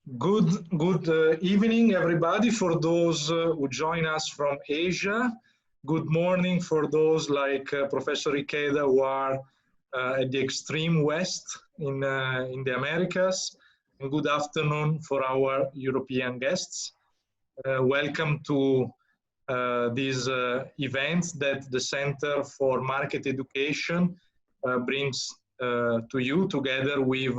Good evening, everybody, for those who join us from Asia. Good morning for those like Professor Ikeda who are at the extreme west in the Americas. And good afternoon for our European guests. Welcome to this event that the Center for Market Education brings to you together with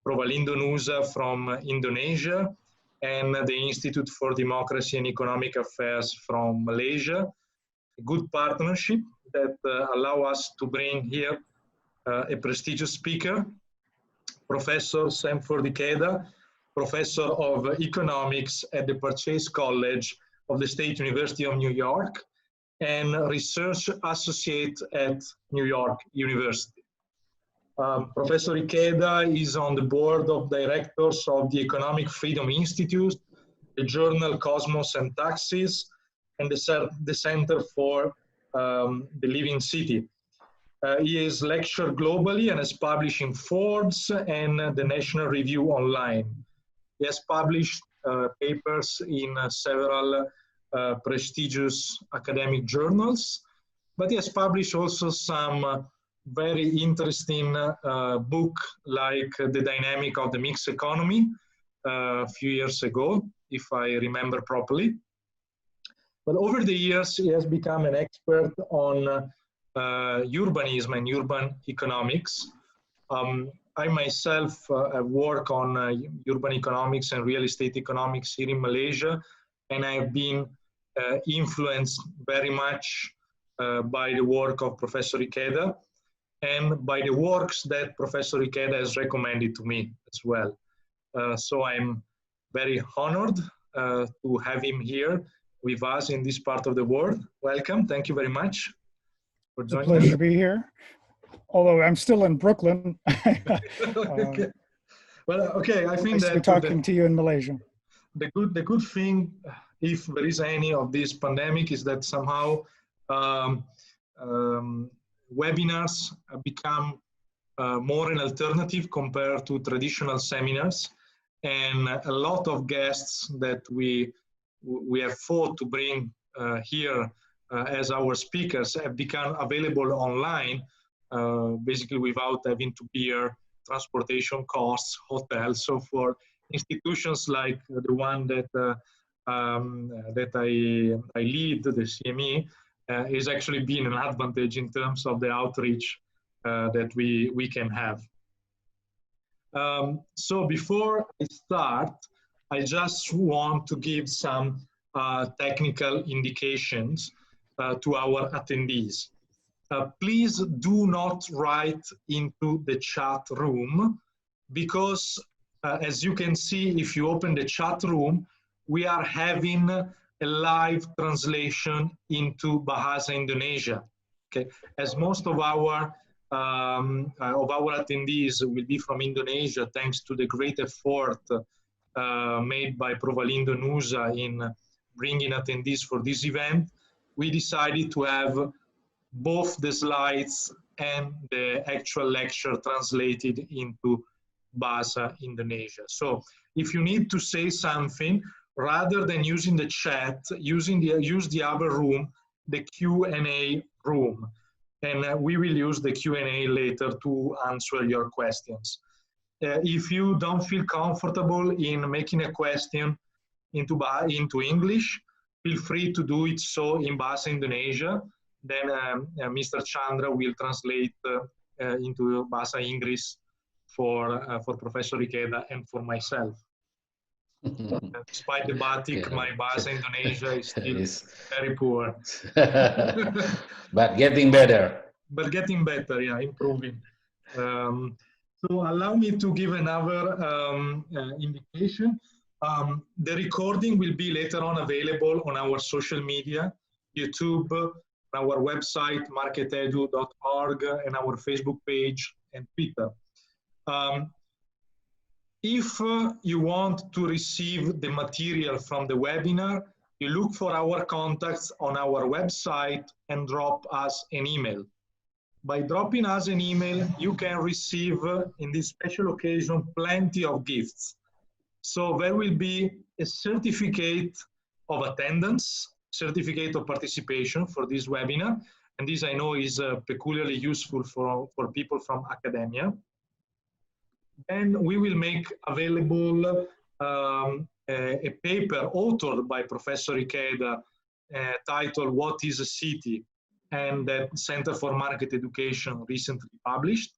Prof Nusa from Indonesia and the Institute for Democracy and Economic Affairs from Malaysia. A good partnership that allow us to bring here a prestigious speaker, Professor Sanford Ikeda, Professor of Economics at the Purchase College of the State University of New York and Research Associate at New York University. Professor Ikeda is on the board of directors of the Economic Freedom Institute, the journal Cosmos and Taxes, and the Center for the Living City. He has lectured globally and has published in Forbes and the National Review Online. He has published papers in several prestigious academic journals, but he has published also some very interesting book like The Dynamic of the Mixed Economy a few years ago, if I remember properly. But over the years, he has become an expert on urbanism and urban economics. I myself have worked on urban economics and real estate economics here in Malaysia, and I have been influenced very much by the work of Professor Ikeda and by the works that Professor Ikeda has recommended to me as well. So I'm very honored to have him here with us in this part of the world. Welcome, thank you very much for joining us. It's a pleasure to be here, although I'm still in Brooklyn. Okay. Well, okay, I think nice that to be talking to you in Malaysia. The good thing, if there is any of this pandemic, is that somehow webinars have become more an alternative compared to traditional seminars, and a lot of guests that we have thought to bring here as our speakers have become available online, basically without having to bear transportation costs, hotels. So for institutions like the one that I lead, the CME, is actually been an advantage in terms of the outreach that we can have. So before I start, I just want to give some technical indications to our attendees. Please do not write into the chat room because as you can see, if you open the chat room, we are having a live translation into Bahasa Indonesia. Okay, as most of our attendees will be from Indonesia, thanks to the great effort made by Prof Nusa in bringing attendees for this event, we decided to have both the slides and the actual lecture translated into Bahasa Indonesia. So if you need to say something, rather than using the chat, use the other room, the Q&A room. And we will use the Q&A later to answer your questions. If you don't feel comfortable in making a question into English, feel free to do it so in Bahasa Indonesia. Then Mr. Chandra will translate into Bahasa Inggris for Professor Ikeda and for myself. Despite the batik, okay, my Bahasa Indonesia is still very poor. But getting better. But getting better, yeah, improving. So allow me to give another indication. The recording will be later on available on our social media, YouTube, our website, marketedu.org, and our Facebook page and Twitter. If you want to receive the material from the webinar, you look for our contacts on our website and drop us an email. By dropping us an email, you can receive, in this special occasion, plenty of gifts. So there will be a certificate of attendance, certificate of participation for this webinar. And this I know is peculiarly useful for people from academia. And we will make available a paper authored by Professor Ikeda titled What is a City? And that Center for Market Education recently published.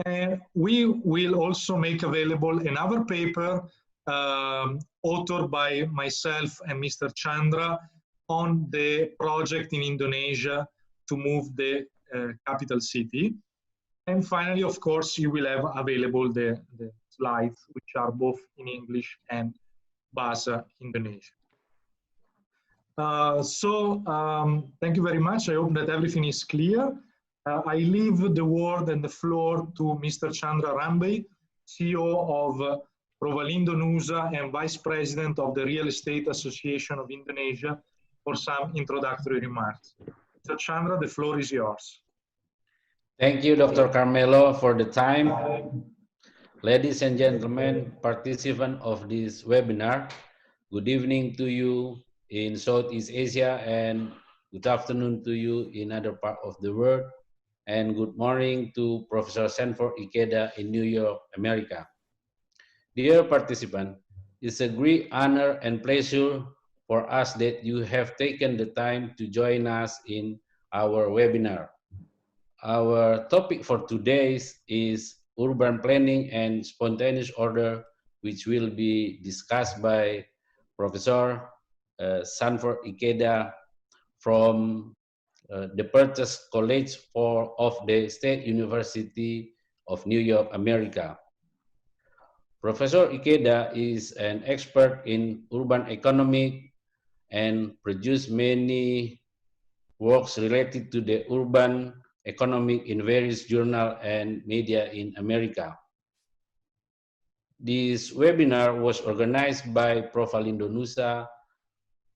And we will also make available another paper authored by myself and Mr. Chandra on the project in Indonesia to move the capital city. And finally, of course, you will have available the slides, which are both in English and Bahasa Indonesia. Thank you very much. I hope that everything is clear. I leave the word and the floor to Mr. Chandra Rambe, CEO of Provalindo Nusa and Vice President of the Real Estate Association of Indonesia, for some introductory remarks. Mr. Chandra, the floor is yours. Thank you, Dr. Carmelo, for the time. Ladies and gentlemen, participants of this webinar, good evening to you in Southeast Asia and good afternoon to you in other part of the world, and good morning to Professor Sanford Ikeda in New York, America. Dear participant, it's a great honor and pleasure for us that you have taken the time to join us in our webinar. Our topic for today is urban planning and spontaneous order, which will be discussed by Professor Sanford Ikeda from the Purchase College of the State University of New York, America. Professor Ikeda is an expert in urban economic and produced many works related to the urban economic in various journals and media in America. This webinar was organized by Provalindo Nusa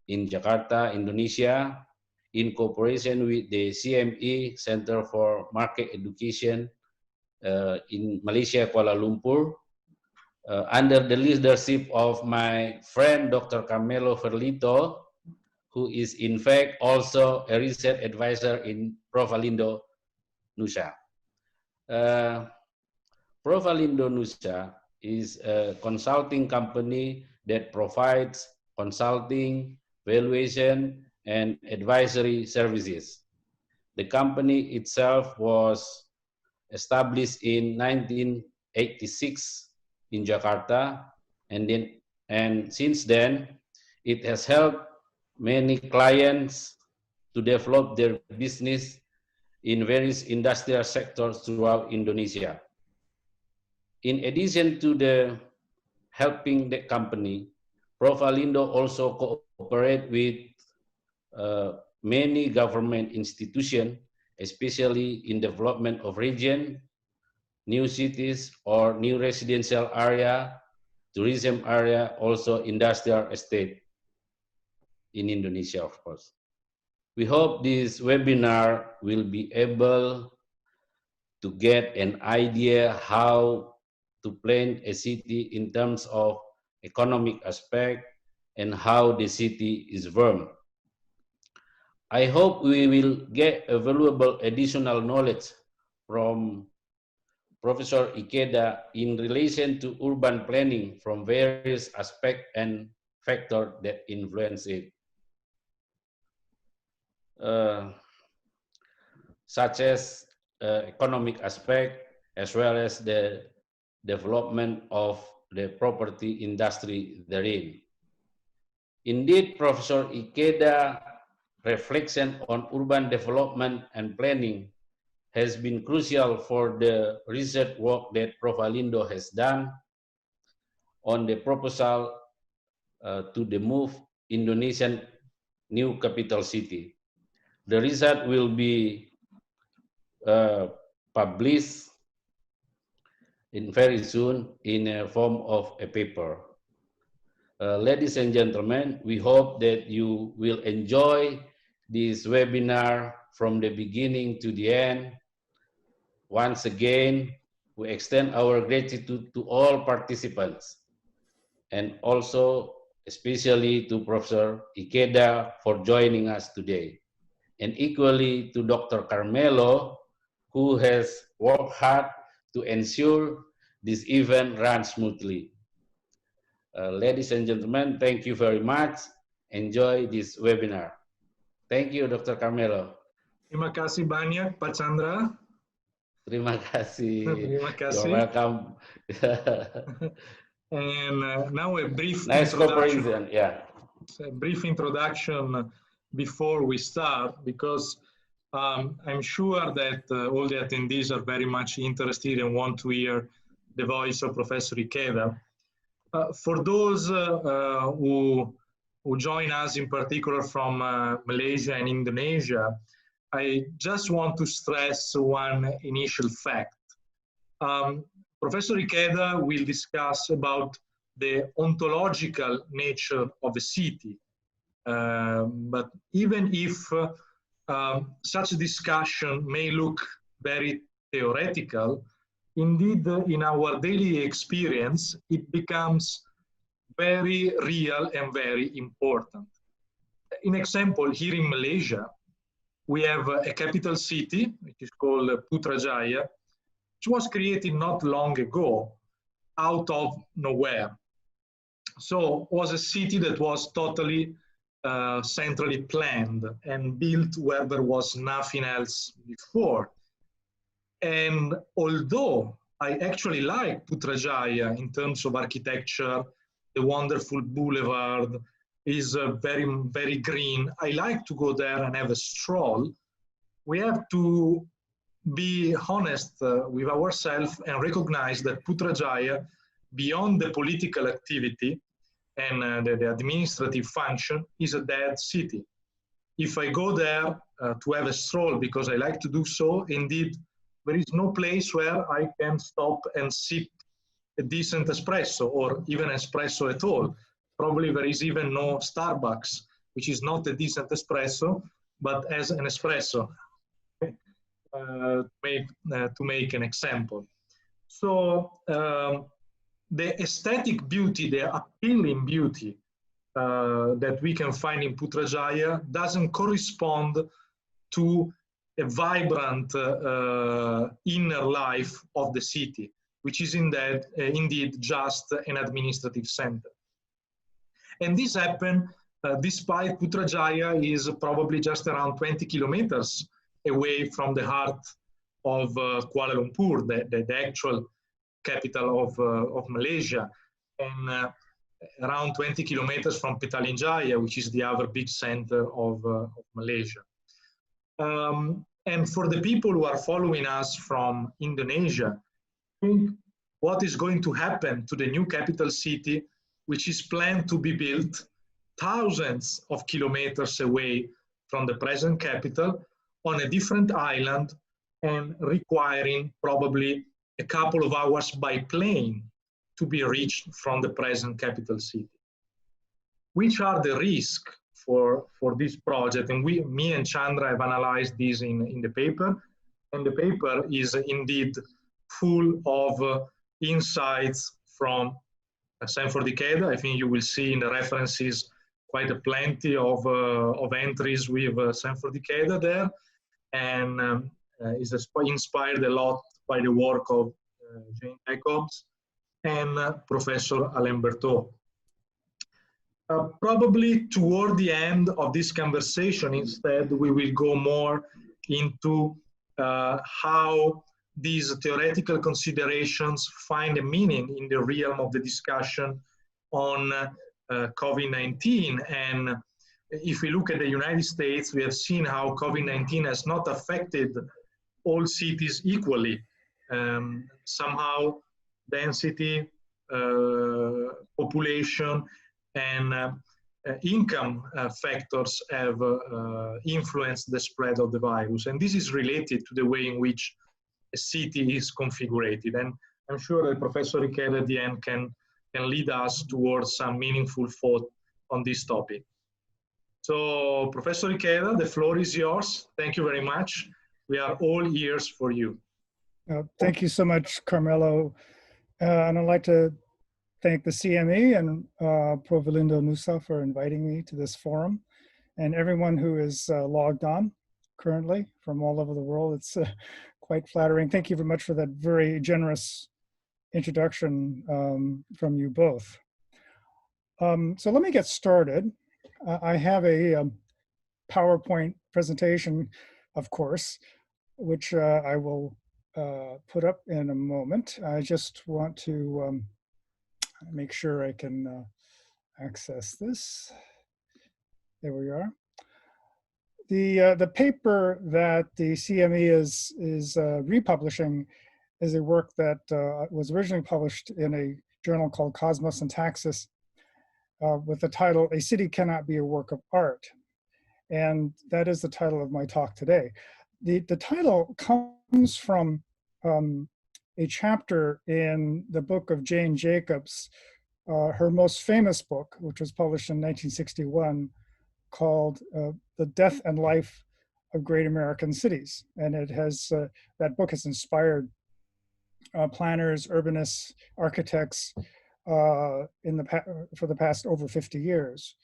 in Jakarta, Indonesia, in cooperation with the CME Center for Market Education in Malaysia, Kuala Lumpur, under the leadership of my friend, Dr. Carmelo Ferlito, who is in fact also a research advisor in Provalindo Nusa. Provalindo Nusa is a consulting company that provides consulting, valuation, and advisory services. The company itself was established in 1986 in Jakarta, and since then, it has helped many clients to develop their business in various industrial sectors throughout Indonesia. In addition to the helping the company, Provalindo also cooperate with many government institutions, especially in development of region, new cities or new residential area, tourism area, also industrial estate in Indonesia, of course. We hope this webinar will be able to get an idea how to plan a city in terms of economic aspect and how the city is run. I hope we will get a valuable additional knowledge from Professor Ikeda in relation to urban planning from various aspects and factors that influence it. Such as economic aspect, as well as the development of the property industry therein. Indeed, Professor Ikeda reflection on urban development and planning has been crucial for the research work that Provalindo has done on the proposal to the move Indonesian new capital city. The result will be published in very soon in a form of a paper. Ladies and gentlemen, we hope that you will enjoy this webinar from the beginning to the end. Once again, we extend our gratitude to all participants. and also especially to Professor Ikeda for joining us today, and equally to Dr. Carmelo, who has worked hard to ensure this event runs smoothly. Ladies and gentlemen, thank you very much. Enjoy this webinar. Thank you, Dr. Carmelo. Terima kasih banyak, Pak Chandra. Terima kasih. Terima kasih. You're welcome. And now a brief Nice introduction. cooperation, yeah. A brief introduction before we start, because I'm sure that all the attendees are very much interested and want to hear the voice of Professor Ikeda. For those who join us in particular from Malaysia and Indonesia, I just want to stress one initial fact. Professor Ikeda will discuss about the ontological nature of a city. But even if such a discussion may look very theoretical, indeed, in our daily experience, it becomes very real and very important. In example, here in Malaysia, we have a capital city, which is called Putrajaya, which was created not long ago out of nowhere. So it was a city that was totally centrally planned and built where there was nothing else before. And although I actually like Putrajaya in terms of architecture, the wonderful boulevard is very, very green. I like to go there and have a stroll. We have to be honest with ourselves and recognize that Putrajaya, beyond the political activity and the administrative function, is a dead city. If I go there to have a stroll because I like to do so, indeed, there is no place where I can stop and sip a decent espresso or even espresso at all. Probably there is even no Starbucks, which is not a decent espresso, but as an espresso, to make an example. So the aesthetic beauty, the appealing beauty that we can find in Putrajaya doesn't correspond to a vibrant inner life of the city, which is indeed just an administrative center. And this happened despite Putrajaya is probably just around 20 kilometers away from the heart of Kuala Lumpur, the actual capital of Malaysia, and around 20 kilometers from Petalinjaya, which is the other big center of Malaysia. And for the people who are following us from Indonesia, think what is going to happen to the new capital city, which is planned to be built thousands of kilometers away from the present capital on a different island and requiring probably a couple of hours by plane to be reached from the present capital city. Which are the risks for this project? And me and Chandra have analyzed this in the paper, and the paper is indeed full of insights from Sanford Ikeda. I think you will see in the references quite a plenty of entries with Sanford Ikeda there, and is inspired a lot by the work of Jane Jacobs and Professor Alain Berthaud. Probably toward the end of this conversation, instead, we will go more into how these theoretical considerations find a meaning in the realm of the discussion on COVID-19. And if we look at the United States, we have seen how COVID-19 has not affected all cities equally. Somehow density, population, and income factors have influenced the spread of the virus. And this is related to the way in which a city is configured. And I'm sure that Professor Ikeda at the end can lead us towards some meaningful thought on this topic. So Professor Ikeda, the floor is yours. Thank you very much. We are all ears for you. Thank you so much, Carmelo. And I'd like to thank the CME and Prof Nusa for inviting me to this forum, and everyone who is logged on currently from all over the world. It's quite flattering. Thank you very much for that very generous introduction from you both. So let me get started. I have a PowerPoint presentation, of course, which I will put up in a moment. I just want to make sure I can access this. There we are. The paper that the CME is republishing is a work that was originally published in a journal called Cosmos and Taxis with the title, "A City Cannot Be a Work of Art." And that is the title of my talk today. The title comes from a chapter in the book of Jane Jacobs, her most famous book, which was published in 1961, called The Death and Life of Great American Cities. And it has, that book has inspired planners, urbanists, architects for the past over 50 years.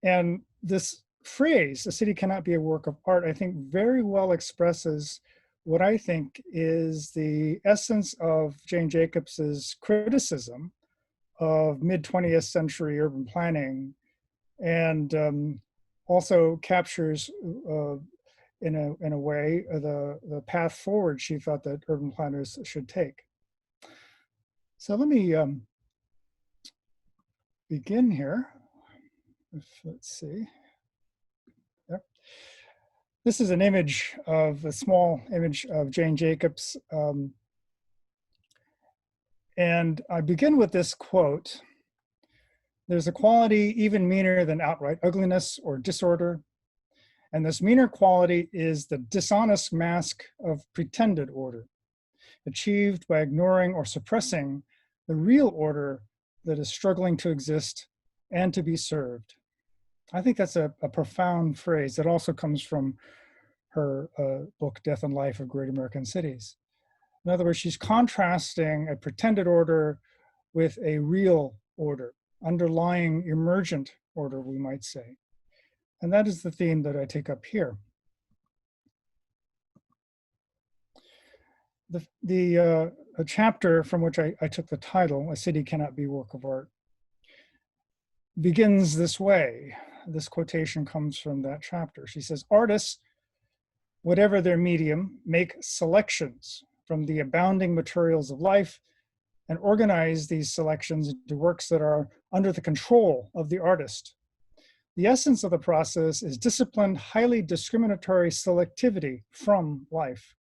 And this phrase, "a city cannot be a work of art," I think very well expresses what I think is the essence of Jane Jacobs's criticism of mid-20th century urban planning, and also captures in a way the path forward she thought that urban planners should take. So let me begin here. Let's see. Yep. This is an image of a small image of Jane Jacobs. And I begin with this quote: "There's a quality even meaner than outright ugliness or disorder. And this meaner quality is the dishonest mask of pretended order, achieved by ignoring or suppressing the real order that is struggling to exist and to be served." I think that's a profound phrase that also comes from her book, Death and Life of Great American Cities. In other words, she's contrasting a pretended order with a real order, underlying emergent order, we might say. And that is the theme that I take up here. The chapter from which I took the title, "A City Cannot Be a Work of Art," begins this way. This quotation comes from that chapter. She says, "Artists, whatever their medium, make selections from the abounding materials of life and organize these selections into works that are under the control of the artist. The essence of the process is disciplined, highly discriminatory selectivity from life.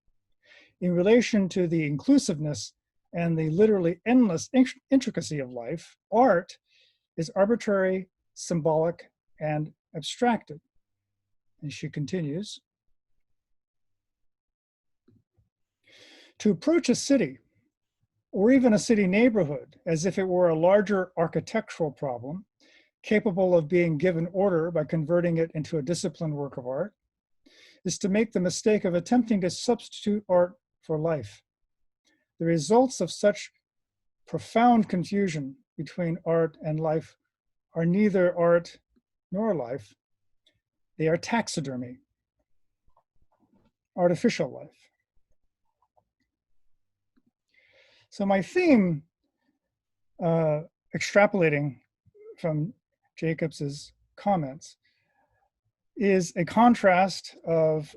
In relation to the inclusiveness and the literally endless intricacy of life, art is arbitrary, symbolic, and abstracted." And she continues, "To approach a city, or even a city neighborhood, as if it were a larger architectural problem, capable of being given order by converting it into a disciplined work of art, is to make the mistake of attempting to substitute art for life. The results of such profound confusion between art and life are neither art nor life. They are taxidermy, artificial life." So my theme, extrapolating from Jacobs's comments, is a contrast of,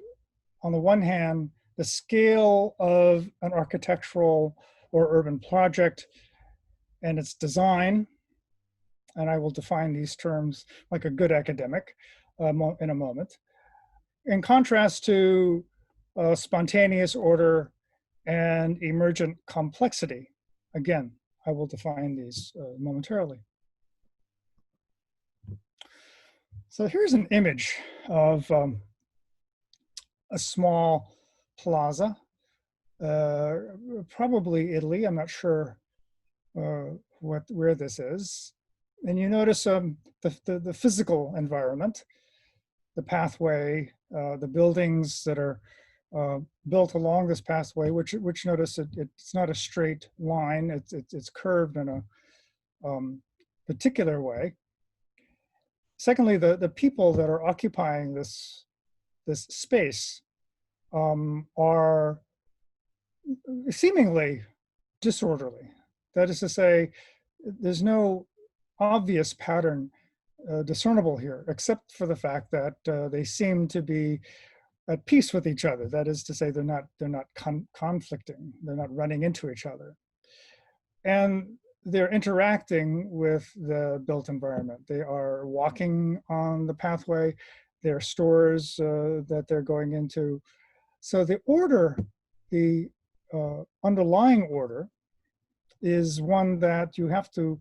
on the one hand, the scale of an architectural or urban project and its design, and I will define these terms like a good academic in a moment, in contrast to spontaneous order and emergent complexity. Again, I will define these momentarily. So here's an image of a small plaza, probably Italy. I'm not sure where this is. And you notice the physical environment, the pathway, the buildings that are built along this pathway, which notice it's not a straight line. It's curved in a particular way. Secondly, the people that are occupying this space are seemingly disorderly. That is to say, there's no obvious pattern discernible here, except for the fact that they seem to be at peace with each other. That is to say, they're not conflicting. They're not running into each other, and they're interacting with the built environment. They are walking on the pathway. There are stores that they're going into. So the order, the underlying order, is one that you have to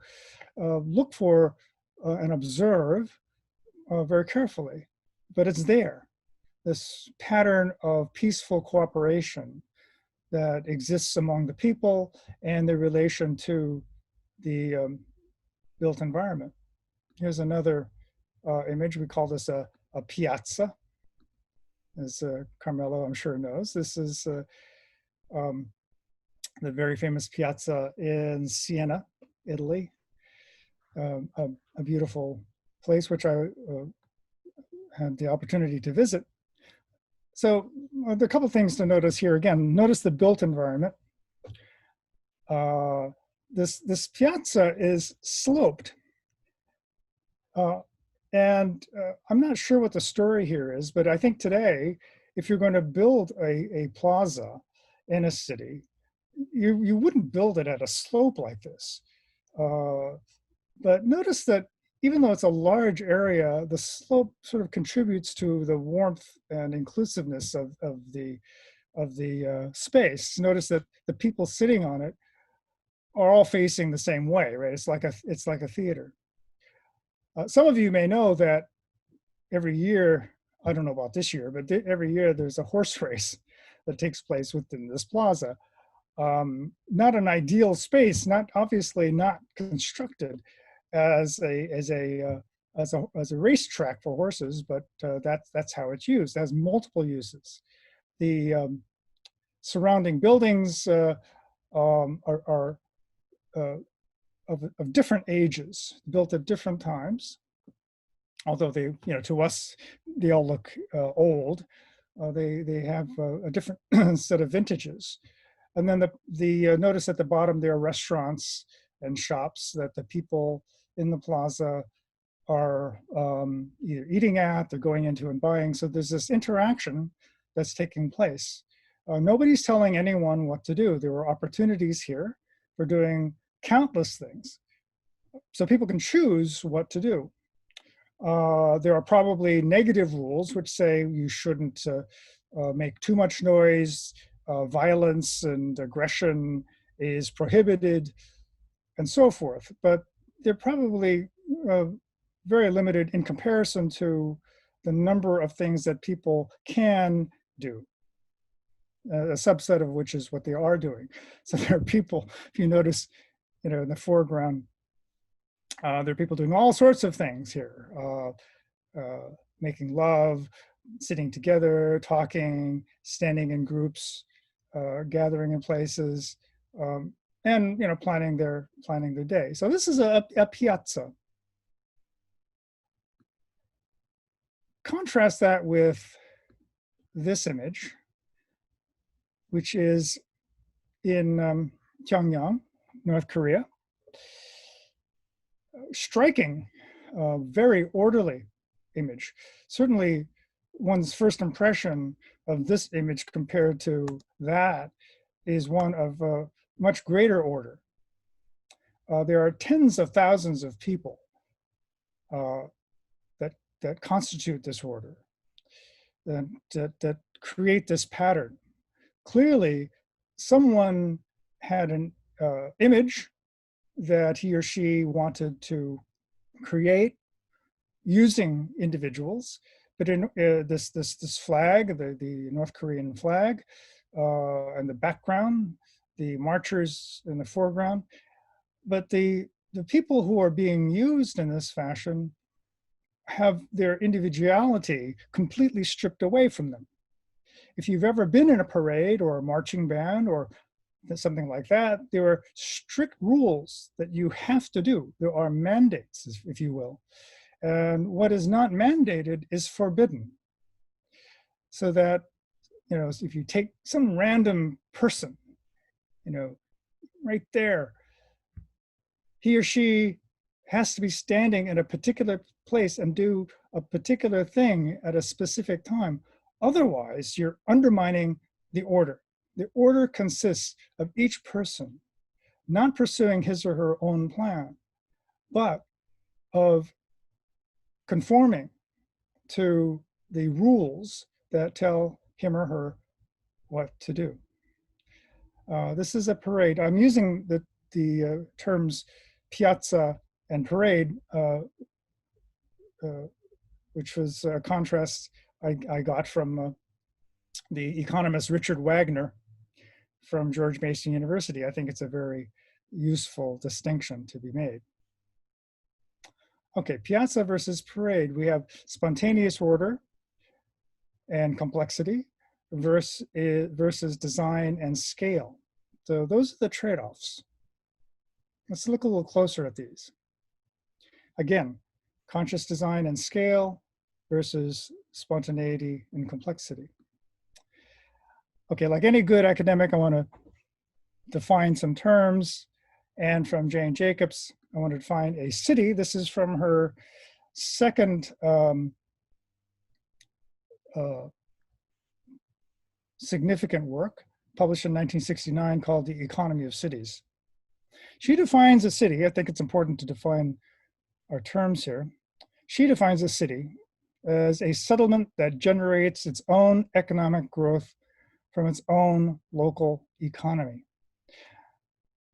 look for and observe very carefully. But it's there, this pattern of peaceful cooperation that exists among the people and their relation to the built environment. Here's another image. We call this a piazza, as Carmelo, I'm sure, knows. This is the very famous piazza in Siena, Italy. A beautiful place which I had the opportunity to visit. So there are a couple of things to notice here. Again, notice the built environment. This piazza is sloped. And I'm not sure what the story here is, but I think today, if you're going to build a plaza in a city, you wouldn't build it at a slope like this. But notice that even though it's a large area, the slope sort of contributes to the warmth and inclusiveness of the space. Notice that the people sitting on it are all facing the same way, right? It's like a theater. Some of you may know that every year, I don't know about this year, but every year there's a horse race that takes place within this plaza. Not an ideal space, obviously not constructed as a racetrack for horses, but that's how it's used. It has multiple uses. The surrounding buildings are of different ages, built at different times. Although they, to us, they all look old. They have a different set of vintages. And then the notice at the bottom there are restaurants and shops that the people in the plaza are either eating at, they're going into and buying. So there's this interaction that's taking place. Nobody's telling anyone what to do. There were opportunities here for doing countless things. So people can choose what to do. There are probably negative rules which say you shouldn't make too much noise, violence and aggression is prohibited, and so forth. But they're probably very limited in comparison to the number of things that people can do, a subset of which is what they are doing. So there are people, if you notice, in the foreground, there are people doing all sorts of things here, making love, sitting together, talking, standing in groups, gathering in places, and planning their day. So this is a piazza. Contrast that with this image, which is in Pyongyang, North Korea. Striking, very orderly image. Certainly one's first impression of this image compared to that is one of much greater order. There are tens of thousands of people that constitute this order, that create this pattern. Clearly, someone had an image that he or she wanted to create using individuals, but in this flag, the North Korean flag, and the background, the marchers in the foreground, but the people who are being used in this fashion have their individuality completely stripped away from them. if you've ever been in a parade or a marching band or something like that, there are strict rules that you have to do. There are mandates, if you will. And what is not mandated is forbidden. So that, you know, if you take some random person, you know, right there, he or she has to be standing in a particular place and do a particular thing at a specific time. Otherwise, you're undermining the order. The order consists of each person not pursuing his or her own plan, but of conforming to the rules that tell him or her what to do. This is a parade. I'm using the terms piazza and parade, which was a contrast I got from the economist Richard Wagner from George Mason University. I think it's a very useful distinction to be made. Okay, piazza versus parade. We have spontaneous order and complexity versus design and scale. So those are the trade-offs. Let's look a little closer at these. Again, conscious design and scale versus spontaneity and complexity. Okay, like any good academic, I want to define some terms. And from Jane Jacobs, I want to define a city. This is from her second significant work, published in 1969, called The Economy of Cities. She defines a city. I think it's important to define our terms here. She defines a city as a settlement that generates its own economic growth from its own local economy.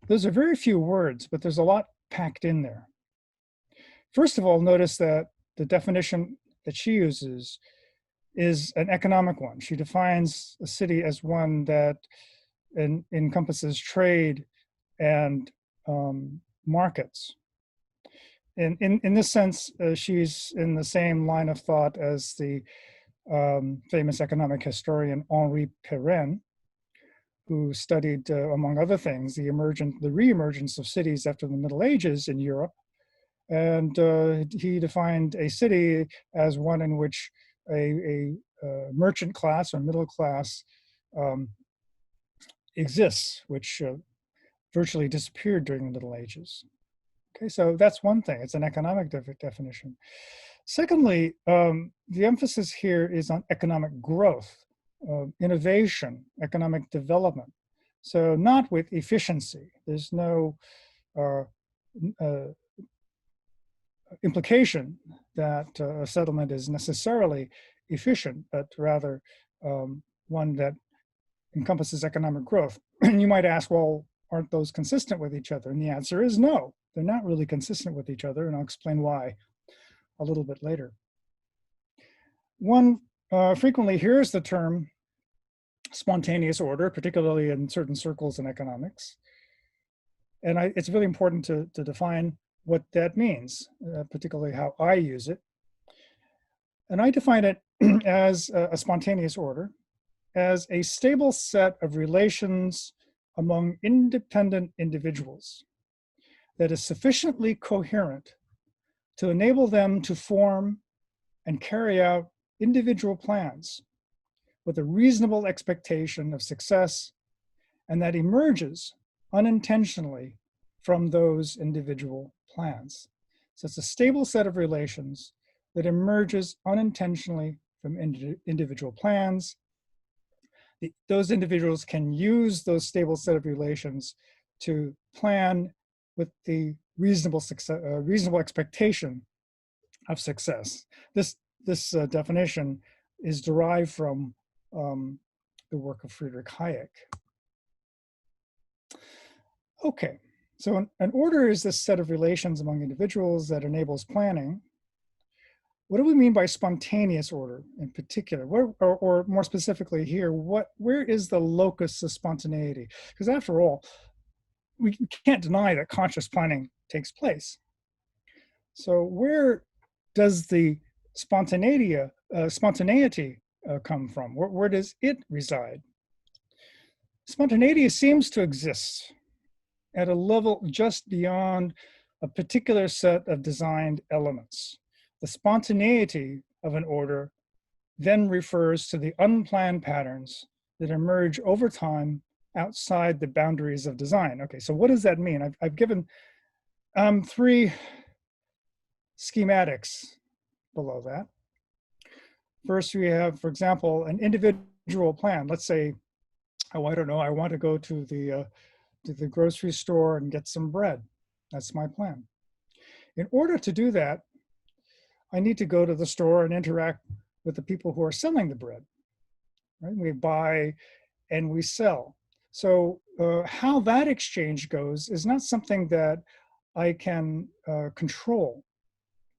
Those are very few words, but there's a lot packed in there. First of all, notice that the definition that she uses is an economic one. She defines a city as one that encompasses trade and markets. In this sense, she's in the same line of thought as the famous economic historian Henri Pirenne, who studied, among other things, the re-emergence of cities after the Middle Ages in Europe. And he defined a city as one in which a merchant class or middle class exists, which virtually disappeared during the Middle Ages. Okay, so that's one thing. It's an economic definition. Secondly, the emphasis here is on economic growth, innovation, economic development. So not with efficiency. There's no implication that a settlement is necessarily efficient, but rather one that encompasses economic growth. And you might ask, well, aren't those consistent with each other? And the answer is no, they're not really consistent with each other, and I'll explain why a little bit later. One frequently hears the term spontaneous order, particularly in certain circles in economics. And it's really important to define what that means, particularly how I use it. And I define it as a spontaneous order, as a stable set of relations among independent individuals that is sufficiently coherent to enable them to form and carry out individual plans with a reasonable expectation of success, and that emerges unintentionally from those individual plans. So it's a stable set of relations that emerges unintentionally from individual plans. Those individuals can use those stable set of relations to plan with the reasonable expectation of success. This definition is derived from the work of Friedrich Hayek. Okay, so an order is this set of relations among individuals that enables planning. What do we mean by spontaneous order in particular? Or more specifically here, where is the locus of spontaneity? Because after all, we can't deny that conscious planning takes place. So where does the spontaneity come from? Where does it reside? Spontaneity seems to exist at a level just beyond a particular set of designed elements. The spontaneity of an order then refers to the unplanned patterns that emerge over time outside the boundaries of design. Okay, so what does that mean? I've given three schematics below that. First, we have, for example, an individual plan. Let's say, oh, I don't know, I want to go to the grocery store and get some bread. That's my plan. In order to do that, I need to go to the store and interact with the people who are selling the bread. Right? We buy and we sell. So how that exchange goes is not something that I can control.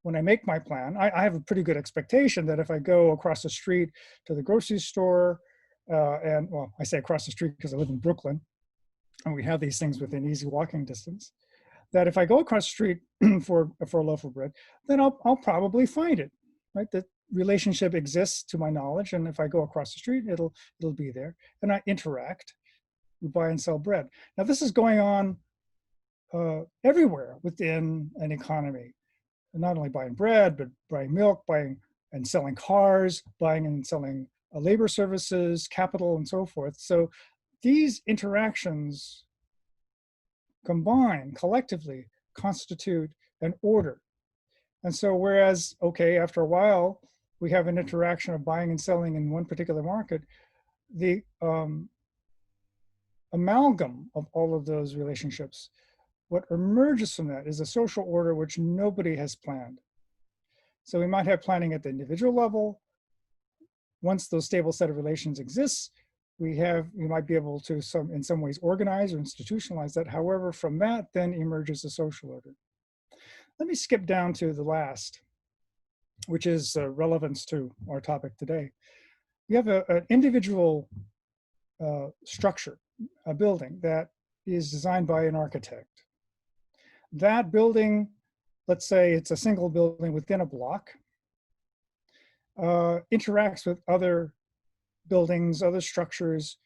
When I make my plan, I have a pretty good expectation that if I go across the street to the grocery store, and well, I say across the street because I live in Brooklyn, and we have these things within easy walking distance, that if I go across the street for a loaf of bread, then I'll probably find it, right? The relationship exists to my knowledge, and if I go across the street, it'll be there, and I interact. We buy and sell bread. Now this is going on everywhere within an economy. Not only buying bread, but buying milk, buying and selling cars, buying and selling labor services, capital, and so forth. So these interactions combine, collectively constitute an order. And so whereas, okay, after a while, we have an interaction of buying and selling in one particular market, the amalgam of all of those relationships, what emerges from that is a social order which nobody has planned. So we might have planning at the individual level. Once those stable set of relations exists, we might be able to in some ways organize or institutionalize that. However, from that then emerges a social order. Let me skip down to the last, which is relevance to our topic today. You have an individual structure, a building that is designed by an architect. That building, let's say it's a single building within a block, interacts with other buildings, other structures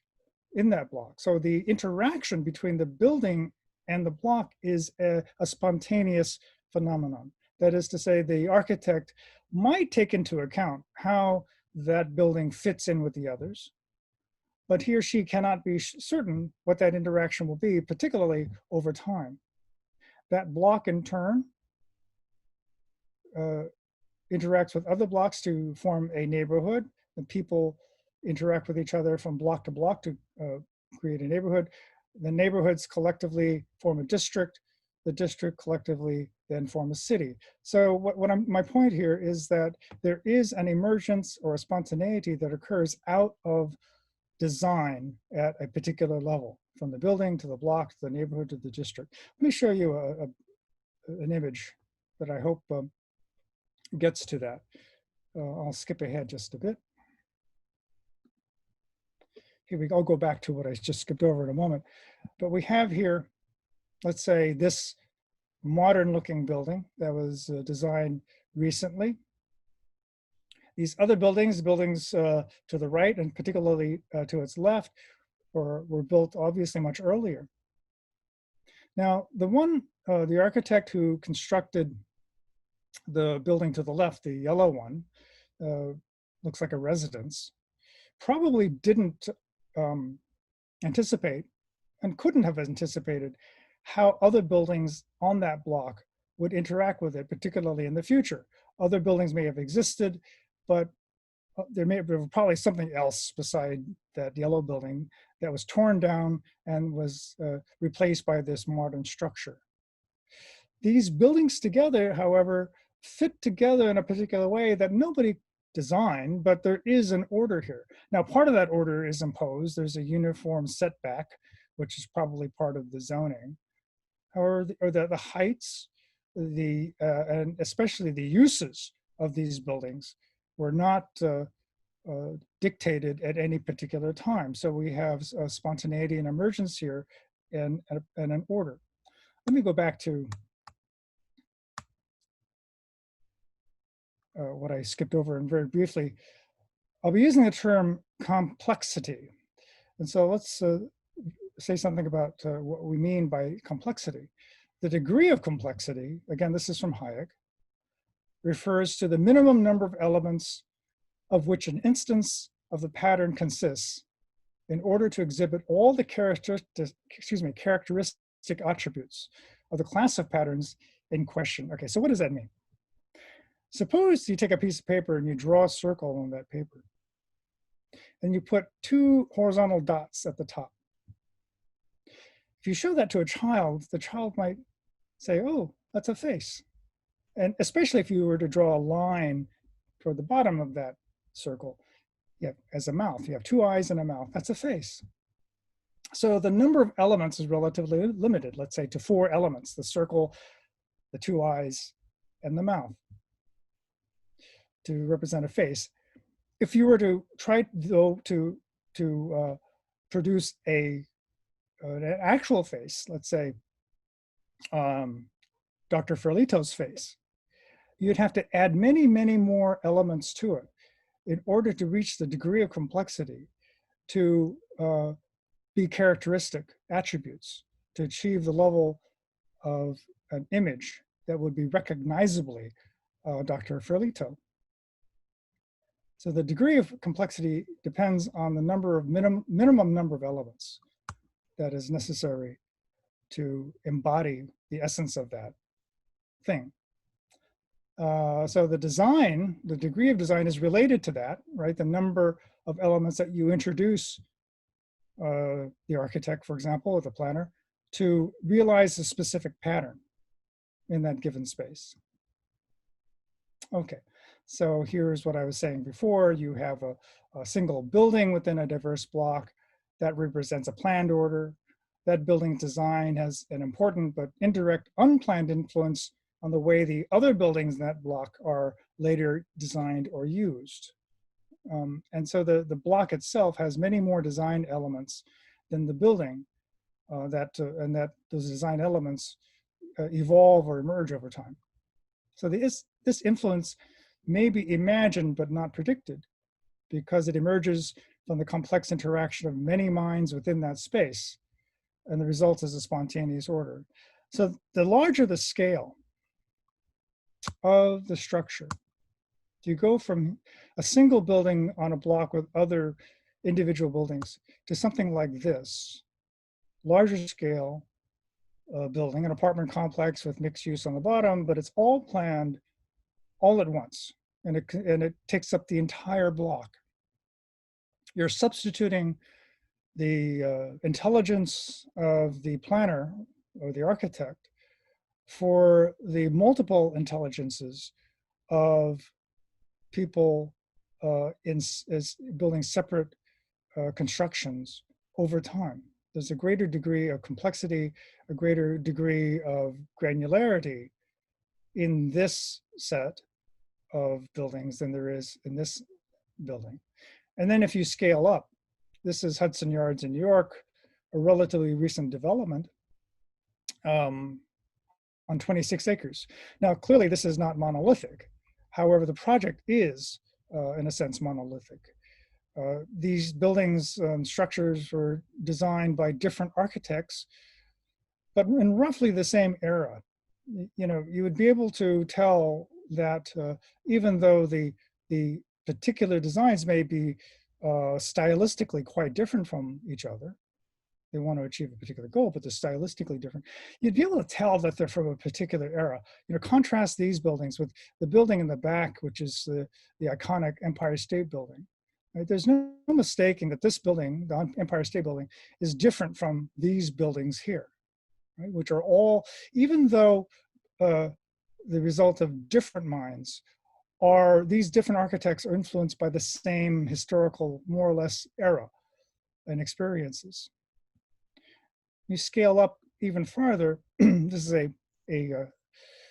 in that block. So the interaction between the building and the block is a spontaneous phenomenon. That is to say, the architect might take into account how that building fits in with the others, but he or she cannot be certain what that interaction will be, particularly over time. That block in turn interacts with other blocks to form a neighborhood. The people interact with each other from block to block to create a neighborhood. The neighborhoods collectively form a district. The district collectively then form a city. So my point here is that there is an emergence or a spontaneity that occurs out of design at a particular level, from the building to the block, to the neighborhood, to the district. Let me show you an image that I hope gets to that. I'll skip ahead just a bit. Here we go. I'll go back to what I just skipped over in a moment. But we have here, let's say, this modern looking building that was designed recently. These other buildings to the right and particularly to its left were built obviously much earlier. Now, the architect who constructed the building to the left, the yellow one, looks like a residence, probably didn't anticipate and couldn't have anticipated how other buildings on that block would interact with it, particularly in the future. Other buildings may have existed, but there may have been probably something else beside that yellow building that was torn down and was replaced by this modern structure. These buildings together, however, fit together in a particular way that nobody designed, but there is an order here. Now, part of that order is imposed. There's a uniform setback, which is probably part of the zoning. However, the heights, and especially the uses of these buildings were not dictated at any particular time. So we have spontaneity and emergence here and an order. Let me go back to what I skipped over and very briefly. I'll be using the term complexity. And so let's say something about what we mean by complexity. The degree of complexity, again, this is from Hayek, refers to the minimum number of elements of which an instance of the pattern consists in order to exhibit all the characteristic attributes of the class of patterns in question. Okay, so what does that mean? Suppose you take a piece of paper and you draw a circle on that paper, and you put 2 horizontal dots at the top. If you show that to a child, the child might say, oh, that's a face. And especially if you were to draw a line toward the bottom of that circle, as a mouth, you have 2 eyes and a mouth, that's a face. So the number of elements is relatively limited, let's say to 4 elements, the circle, the 2 eyes, and the mouth, to represent a face. If you were to try, though, to produce an actual face, let's say Dr. Ferlito's face, you'd have to add many, many more elements to it in order to reach the degree of complexity to be characteristic attributes, to achieve the level of an image that would be recognizably Dr. Ferlito. So the degree of complexity depends on the number of minimum number of elements that is necessary to embody the essence of that thing. So the design, the degree of design is related to that, right? The number of elements that you introduce, the architect, for example, or the planner, to realize a specific pattern in that given space. Okay, so here's what I was saying before. You have a single building within a diverse block that represents a planned order. That building design has an important but indirect unplanned influence on the way the other buildings in that block are later designed or used. And so the block itself has many more design elements than the building, and that those design elements evolve or emerge over time. So this influence may be imagined but not predicted, because it emerges from the complex interaction of many minds within that space, and the result is a spontaneous order. So the larger the scale of the structure, you go from a single building on a block with other individual buildings to something like this, larger scale building, an apartment complex with mixed use on the bottom, but it's all planned all at once, and it takes up the entire block. You're substituting the intelligence of the planner or the architect for the multiple intelligences of people building separate constructions over time. There's a greater degree of complexity, a greater degree of granularity in this set of buildings than there is in this building. And then if you scale up, this is Hudson Yards in New York, a relatively recent development on 26 acres. Now, clearly this is not monolithic. However, the project is, in a sense, monolithic. These buildings and structures were designed by different architects, but in roughly the same era. You know, you would be able to tell that even though the particular designs may be stylistically quite different from each other, they want to achieve a particular goal, but they're stylistically different, you'd be able to tell that they're from a particular era. You know, contrast these buildings with the building in the back, which is the iconic Empire State Building. Right? There's no mistaking that this building, the Empire State Building, is different from these buildings here, right? Which are all, even though the result of different minds, these different architects are influenced by the same historical, more or less, era and experiences. You scale up even farther. This is a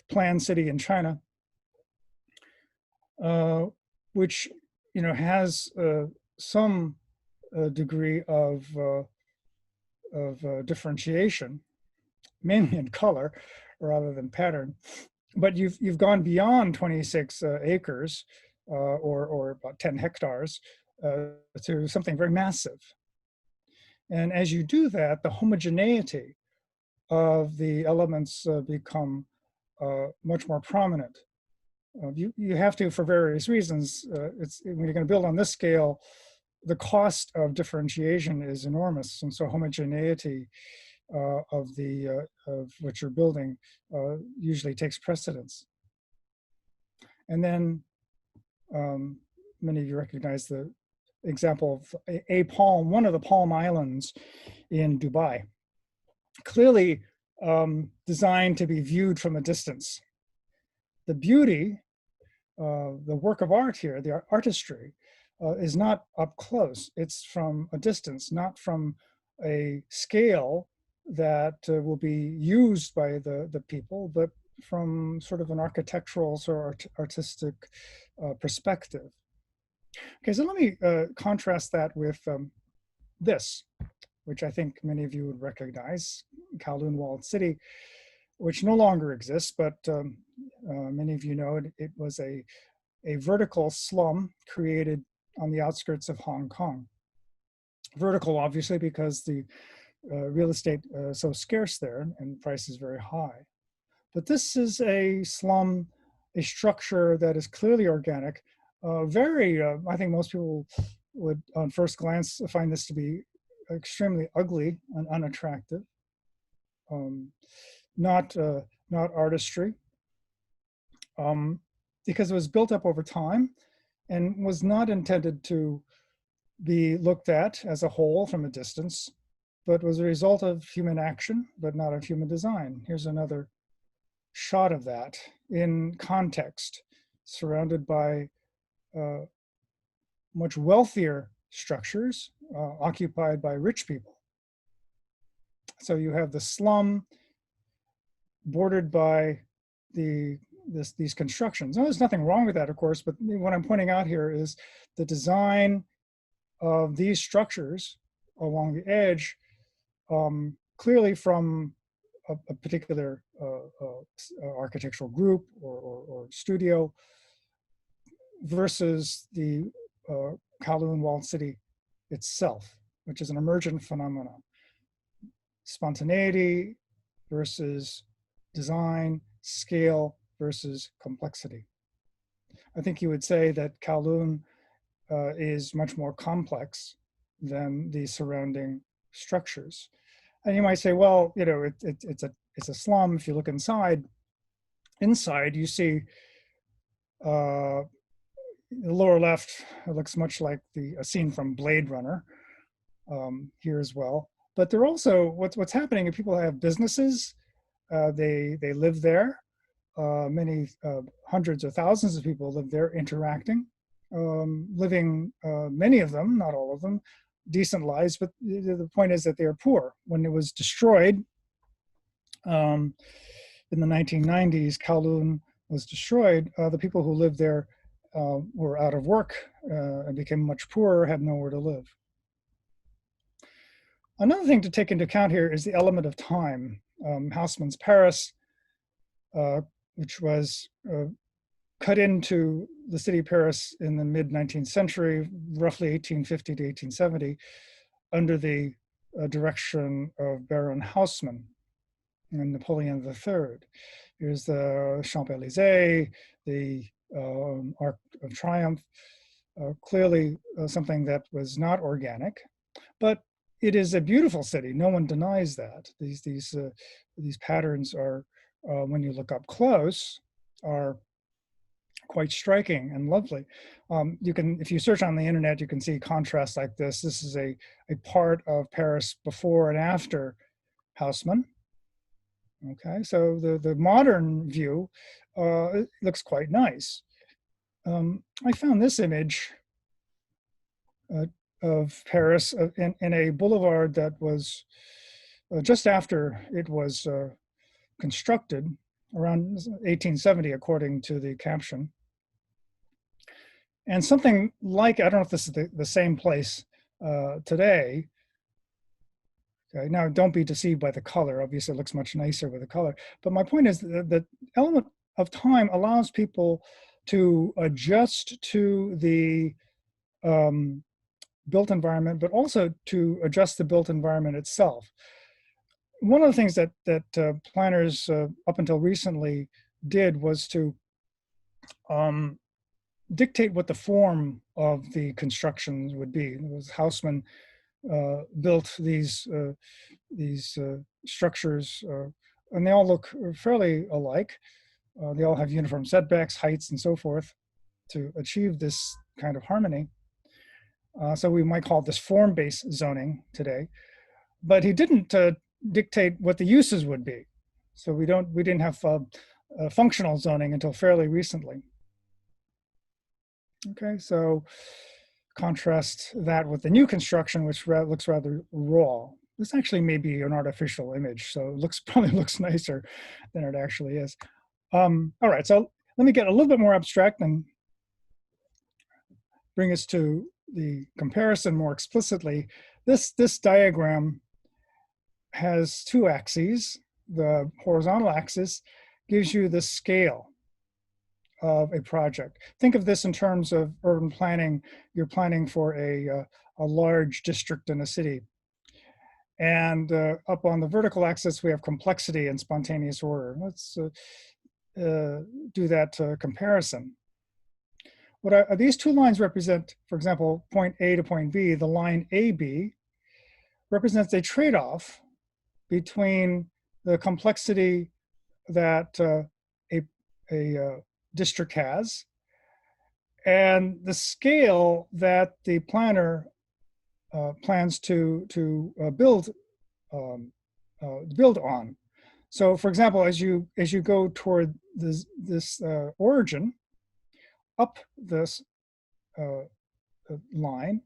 planned city in China, which has some degree of differentiation, mainly in color rather than pattern. But you've gone beyond 26 acres or about 10 hectares to something very massive. And as you do that, the homogeneity of the elements become much more prominent. You have to, for various reasons, when you're going to build on this scale, the cost of differentiation is enormous. And so homogeneity of what you're building usually takes precedence. And then many of you recognize the example of a palm, one of the Palm Islands in Dubai, clearly designed to be viewed from a distance. The beauty, the work of art here, the artistry, is not up close. It's from a distance, not from a scale that will be used by the people, but from sort of an architectural or artistic perspective. Okay, so let me contrast that with this, which I think many of you would recognize, Kowloon Walled City, which no longer exists, but many of you know it was a vertical slum created on the outskirts of Hong Kong. Vertical, obviously, because the real estate is so scarce there and price is very high. But this is a slum, a structure that is clearly organic, I think most people would, on first glance, find this to be extremely ugly and unattractive. Not artistry, because it was built up over time and was not intended to be looked at as a whole from a distance, but was a result of human action, but not of human design. Here's another shot of that in context, surrounded by much wealthier structures occupied by rich people. So you have the slum bordered by these constructions. Now, there's nothing wrong with that, of course, but what I'm pointing out here is the design of these structures along the edge, clearly from a particular architectural group or studio, versus the Kowloon Walled City itself, which is an emergent phenomenon. Spontaneity versus design, scale versus complexity. I think you would say that Kowloon is much more complex than the surrounding structures. And you might say, well, you know, it's a slum. If you look inside you see the lower left, it looks much like a scene from Blade Runner here as well. But they're also, what's happening is people have businesses, they live there. Many hundreds or thousands of people live there interacting, living, many of them, not all of them, decent lives, but the point is that they are poor. When it was destroyed in the 1990s, Kowloon was destroyed, the people who lived there were out of work and became much poorer, had nowhere to live. Another thing to take into account here is the element of time. Haussmann's Paris, which was cut into the city of Paris in the mid-19th century, roughly 1850 to 1870, under the direction of Baron Haussmann and Napoleon III. Here's the Champs-Élysées, the Arc of Triumph, clearly something that was not organic, but it is a beautiful city. No one denies that. These patterns are, when you look up close, are quite striking and lovely. You can, if you search on the internet, you can see contrasts like this. This is a part of Paris before and after Haussmann. Okay, so the modern view it looks quite nice. I found this image of Paris in a boulevard that was just after it was constructed, around 1870, according to the caption. And something like, I don't know if this is the same place today. Okay, now don't be deceived by the color. Obviously it looks much nicer with the color. But my point is that the element of time allows people to adjust to the built environment, but also to adjust the built environment itself. One of the things that planners up until recently did was to dictate what the form of the constructions would be. It was Haussmann built these structures, and they all look fairly alike. They all have uniform setbacks, heights, and so forth to achieve this kind of harmony. So we might call this form-based zoning today. But he didn't dictate what the uses would be. So we didn't have functional zoning until fairly recently. Okay, so contrast that with the new construction, which looks rather raw. This actually may be an artificial image, so it probably looks nicer than it actually is. All right, so let me get a little bit more abstract and bring us to the comparison more explicitly. This diagram has two axes. The horizontal axis gives you the scale of a project. Think of this in terms of urban planning. You're planning for a large district in a city. And up on the vertical axis, we have complexity and spontaneous order. Let's do that comparison. These two lines represent, for example, point A to point B. The line AB represents a trade-off between the complexity that a district has and the scale that the planner plans to build on. So, for example, as you go toward this origin up this line,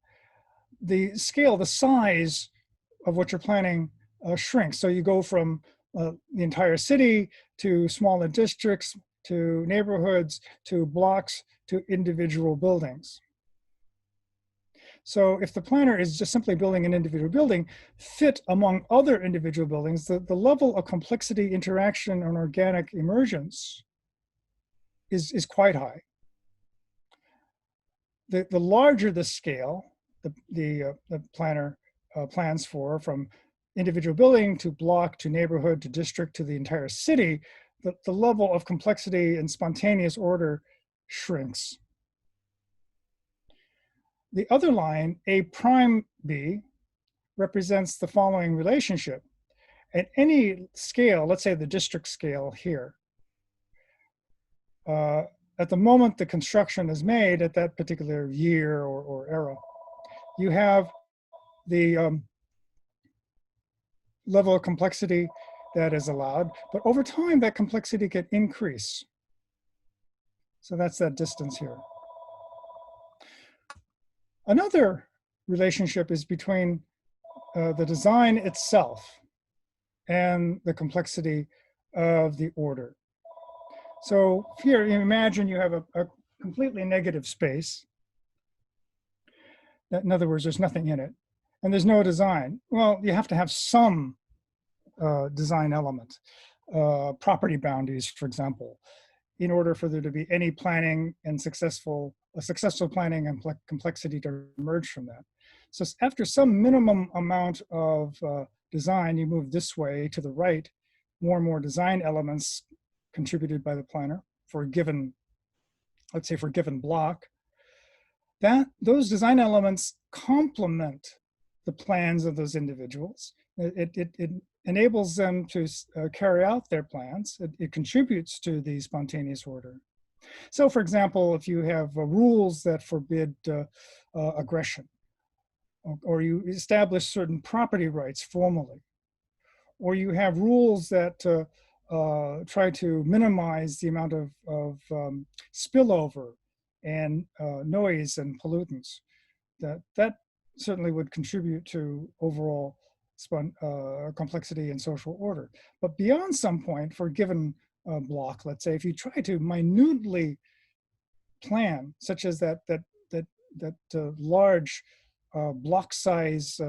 the scale, the size of what you're planning shrinks. So you go from the entire city to smaller districts, to neighborhoods, to blocks, to individual buildings. So if the planner is just simply building an individual building, fit among other individual buildings, the level of complexity, interaction, and organic emergence is quite high. The larger the scale, the planner plans for, from individual building to block to neighborhood to district to the entire city, the level of complexity and spontaneous order shrinks. The other line, A prime B, represents the following relationship. At any scale, let's say the district scale here, at the moment the construction is made at that particular year or era, you have the level of complexity that is allowed, but over time that complexity can increase. So that's that distance here. Another relationship is between the design itself and the complexity of the order. So here, imagine you have a completely negative space. In other words, there's nothing in it, and there's no design. Well, you have to have some design element, property boundaries, for example, in order for there to be any planning and successful planning and complexity to emerge from that. So after some minimum amount of design, you move this way to the right, more and more design elements contributed by the planner for a given, let's say for a given block. Those design elements complement the plans of those individuals. It enables them to carry out their plans. It contributes to the spontaneous order. So, for example, if you have rules that forbid aggression, or you establish certain property rights formally, or you have rules that try to minimize the amount of spillover and noise and pollutants, that certainly would contribute to overall complexity and social order. But beyond some point, for a given block, let's say, if you try to minutely plan, such as that large block size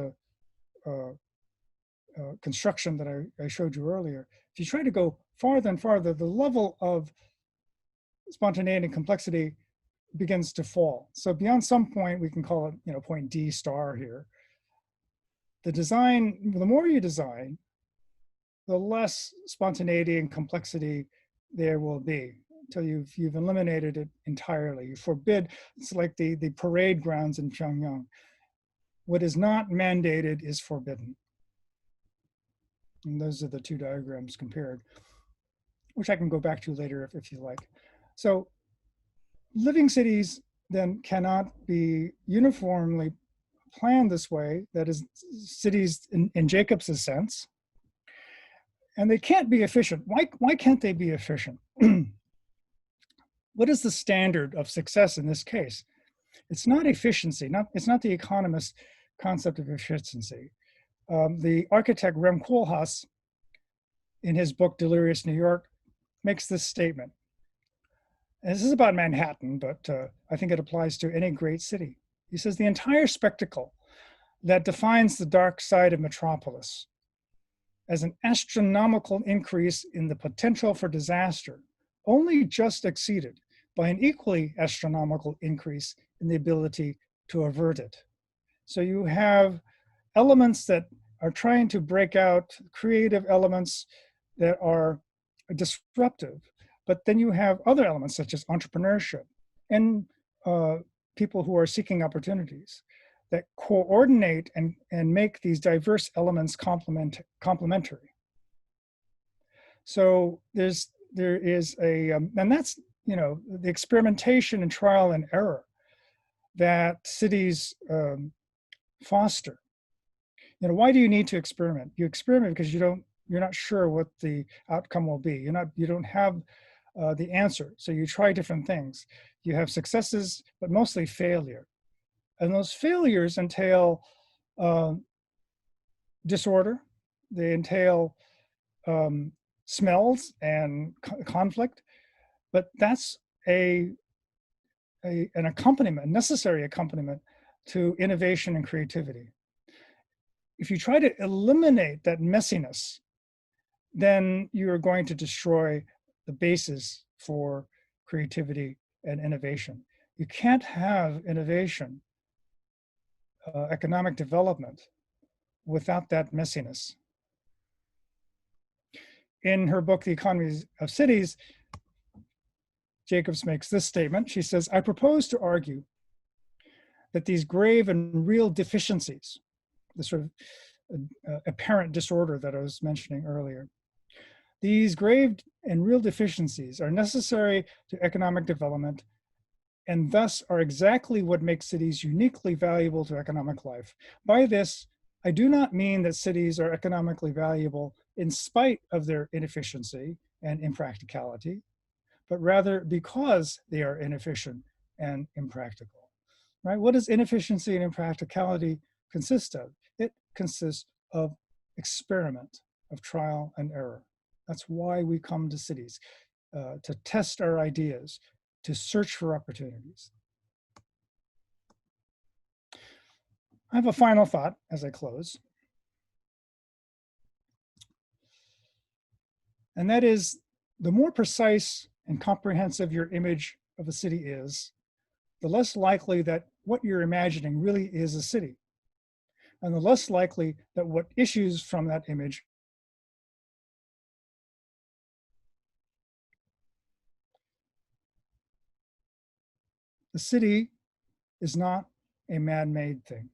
construction that I showed you earlier, if you try to go farther and farther, the level of spontaneity and complexity begins to fall. So beyond some point, we can call it, point D star here. The design, the more you design, the less spontaneity and complexity there will be until you've eliminated it entirely. You forbid, it's like the parade grounds in Pyongyang. What is not mandated is forbidden. And those are the two diagrams compared, which I can go back to later if you like. So living cities then cannot be uniformly planned this way, that is cities in Jacobs' sense, and they can't be efficient. Why can't they be efficient? What is the standard of success in this case? It's not efficiency, it's not the economist concept of efficiency. The architect Rem Koolhaas, in his book Delirious New York, makes this statement. And this is about Manhattan, but I think it applies to any great city. He says, the entire spectacle that defines the dark side of metropolis as an astronomical increase in the potential for disaster, only just exceeded by an equally astronomical increase in the ability to avert it. So you have elements that are trying to break out, creative elements that are disruptive, but then you have other elements such as entrepreneurship and people who are seeking opportunities that coordinate and make these diverse elements complementary. So there is a, and that's, the experimentation and trial and error that cities foster. Why do you need to experiment? You experiment because you're not sure what the outcome will be. You don't have the answer. So you try different things. You have successes, but mostly failure. And those failures entail disorder. They entail smells and conflict. But that's an accompaniment, a necessary accompaniment to innovation and creativity. If you try to eliminate that messiness, then you're going to destroy the basis for creativity and innovation. You can't have innovation, economic development, without that messiness. In her book, The Economy of Cities, Jacobs makes this statement. She says, I propose to argue that these grave and real deficiencies, the sort of apparent disorder that I was mentioning earlier, these grave and real deficiencies are necessary to economic development and thus are exactly what makes cities uniquely valuable to economic life. By this, I do not mean that cities are economically valuable in spite of their inefficiency and impracticality, but rather because they are inefficient and impractical, right? What does inefficiency and impracticality consist of? It consists of experiment, of trial and error. That's why we come to cities, to test our ideas, to search for opportunities. I have a final thought as I close. And that is, the more precise and comprehensive your image of a city is, the less likely that what you're imagining really is a city, and the less likely that what issues from that image the city is not a man-made thing.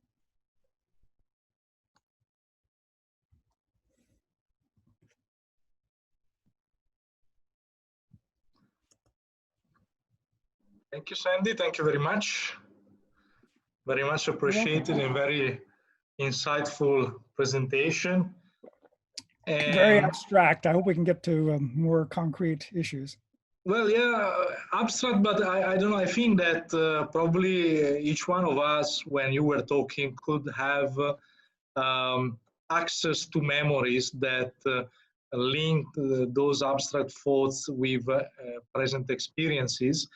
Thank you, Sandy. Thank you very much. Very much appreciated and very insightful presentation. And very abstract. I hope we can get to more concrete issues. Well, yeah, abstract, but I don't know. I think that probably each one of us, when you were talking, could have access to memories that linked those abstract thoughts with present experiences.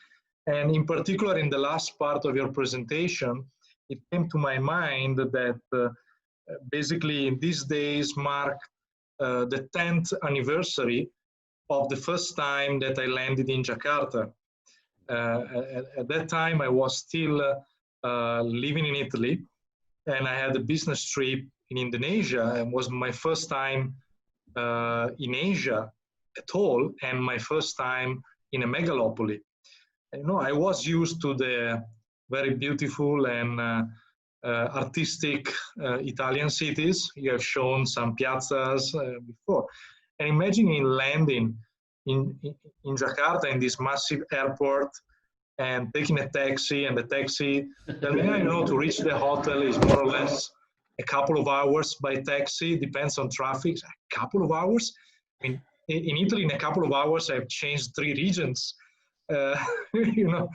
And in particular, in the last part of your presentation, it came to my mind that basically these days mark the 10th anniversary of the first time that I landed in Jakarta. At that time, I was still living in Italy, and I had a business trip in Indonesia, and was my first time in Asia at all, and my first time in a megalopoly. You know, I was used to the very beautiful and artistic Italian cities. You have shown some piazzas before. And imagining landing in Jakarta in this massive airport and taking a taxi, and the taxi, tell me, you know, to reach the hotel is more or less a couple of hours by taxi, depends on traffic, a couple of hours. I mean, in Italy, in a couple of hours, I've changed 3 regions, you know,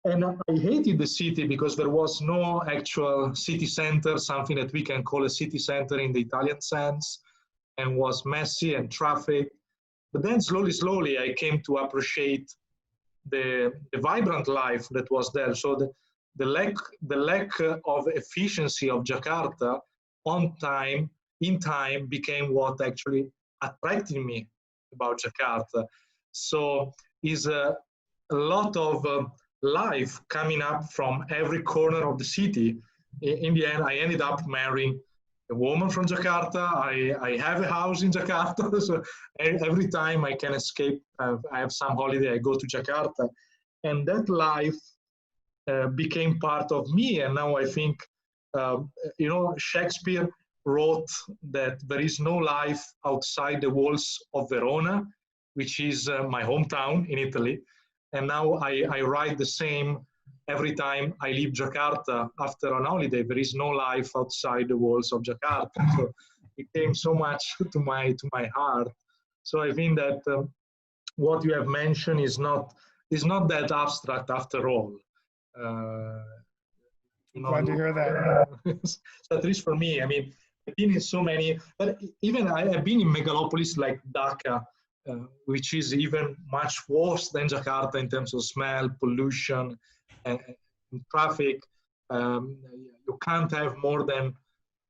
and I hated the city because there was no actual city center, something that we can call a city center in the Italian sense, and was messy and traffic. But then slowly, I came to appreciate the vibrant life that was there. So the lack of efficiency of Jakarta in time became what actually attracted me about Jakarta. So is a lot of life coming up from every corner of the city. In the end, I ended up marrying a woman from Jakarta. I have a house in Jakarta. So every time I can escape, I have some holiday, I go to Jakarta. And that life became part of me. And now I think, you know, Shakespeare wrote that there is no life outside the walls of Verona, which is my hometown in Italy. And now I write the same every time I leave Jakarta after an holiday. There is no life outside the walls of Jakarta. So it came so much to my heart. So I think that what you have mentioned is not that abstract after all. You know, Glad to hear that. so at least for me, I mean, I've been in so many, but even I've been in megalopolis like Dhaka, which is even much worse than Jakarta in terms of smell, pollution, and traffic. You can't have more than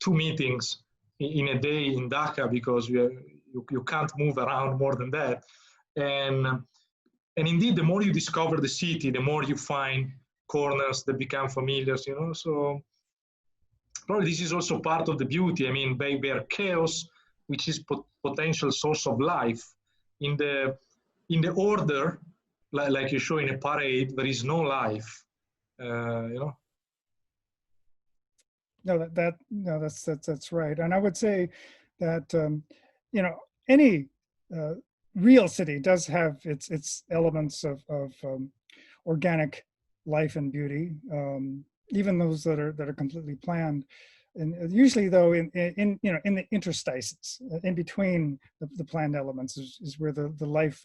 2 meetings in a day in Dhaka because you can't move around more than that. And indeed, the more you discover the city, the more you find corners that become familiar, you know. So probably this is also part of the beauty. I mean, they are chaos, which is potential source of life. In the order, like you show in a parade, there is no life, you know. No, that's right. And I would say that you know, any real city does have its elements of organic life and beauty, even those that are completely planned. And usually, though, in you know, in the interstices, in between the planned elements, is where the life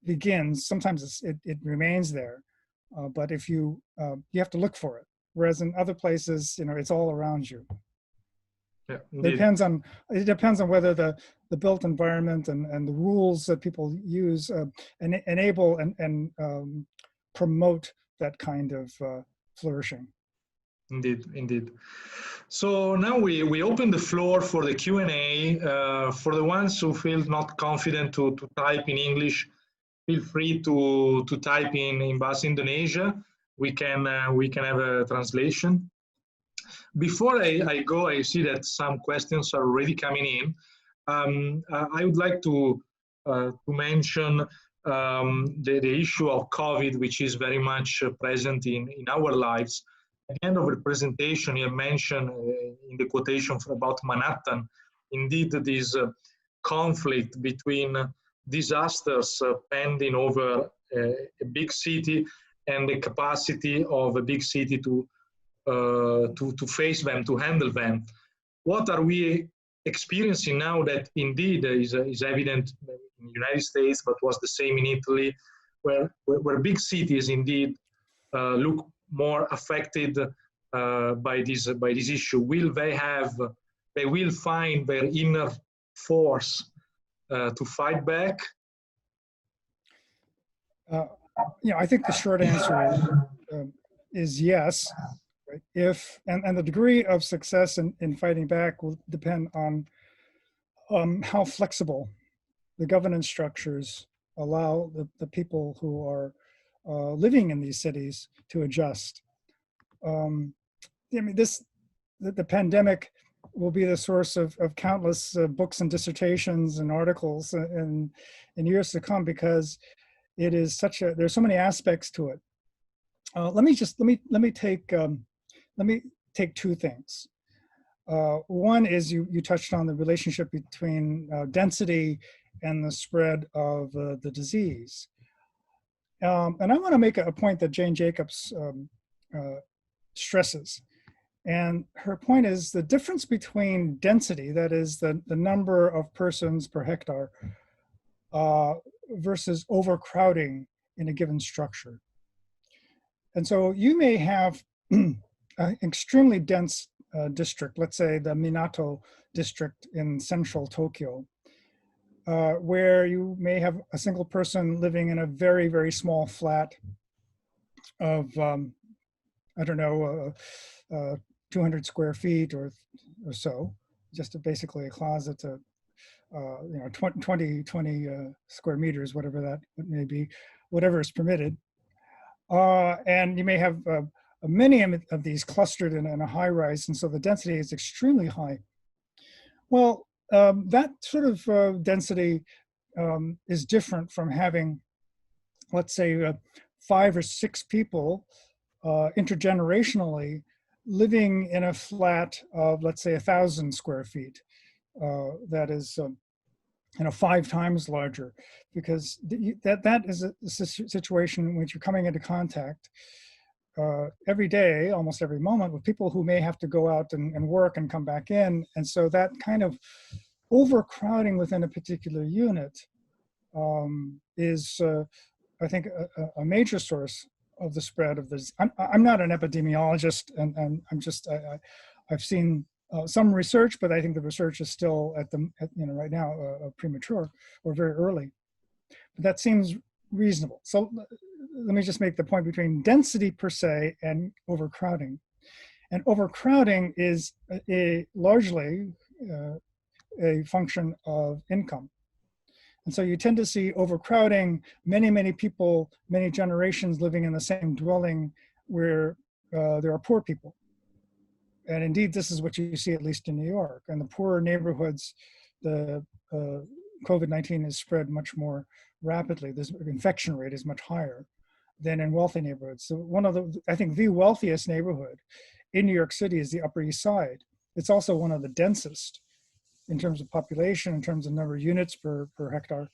begins. Sometimes it remains there, but if you have to look for it. Whereas in other places, you know, it's all around you. Yeah, it depends on whether the built environment and the rules that people use enable and promote that kind of flourishing. Indeed. So now we open the floor for the Q&A. For the ones who feel not confident to type in English, feel free to type in Bahasa Indonesia. We can have a translation. Before I go, I see that some questions are already coming in. I would like to mention the issue of COVID, which is very much present in our lives. At the end of the presentation, you mentioned in the quotation about Manhattan, indeed this conflict between disasters pending over a big city and the capacity of a big city to face them, to handle them. What are we experiencing now that indeed is evident in the United States, but was the same in Italy, where big cities indeed look more affected by this issue? Will they will find their inner force to fight back? You know, I think the short answer is yes. Right? If and the degree of success in fighting back will depend on how flexible the governance structures allow the people who are living in these cities to adjust. I mean, the pandemic will be the source of countless books and dissertations and articles in years to come, because it is there's so many aspects to it. Let me take two things. One is you touched on the relationship between density and the spread of the disease. And I want to make a point that Jane Jacobs stresses. And her point is the difference between density, that is the number of persons per hectare, versus overcrowding in a given structure. And so you may have an extremely dense district, let's say the Minato district in central Tokyo, where you may have a single person living in a very, very small flat of, I don't know, 200 square feet or so, just basically a closet to, 20 square meters, whatever that may be, whatever is permitted. And you may have many of these clustered in a high rise, and so the density is extremely high. Well, that sort of density is different from having, let's say, 5 or 6 people intergenerationally living in a flat of, let's say, 1,000 square feet. That is 5 times larger, because that is a situation in which you're coming into contact every day, almost every moment, with people who may have to go out and work and come back in. And so that kind of overcrowding within a particular unit is, I think, a major source of the spread of this. I'm not an epidemiologist, and I've seen some research, but I think the research is still right now premature or very early. But that seems reasonable. So let me just make the point between density per se and overcrowding. And overcrowding is largely a function of income. And so you tend to see overcrowding, many people, many generations living in the same dwelling where there are poor people. And indeed, this is what you see, at least in New York. And the poorer neighborhoods, the COVID-19 is spread much more rapidly. The infection rate is much higher than in wealthy neighborhoods. So I think the wealthiest neighborhood in New York City is the Upper East Side. It's also one of the densest in terms of population, in terms of number of units per hectare.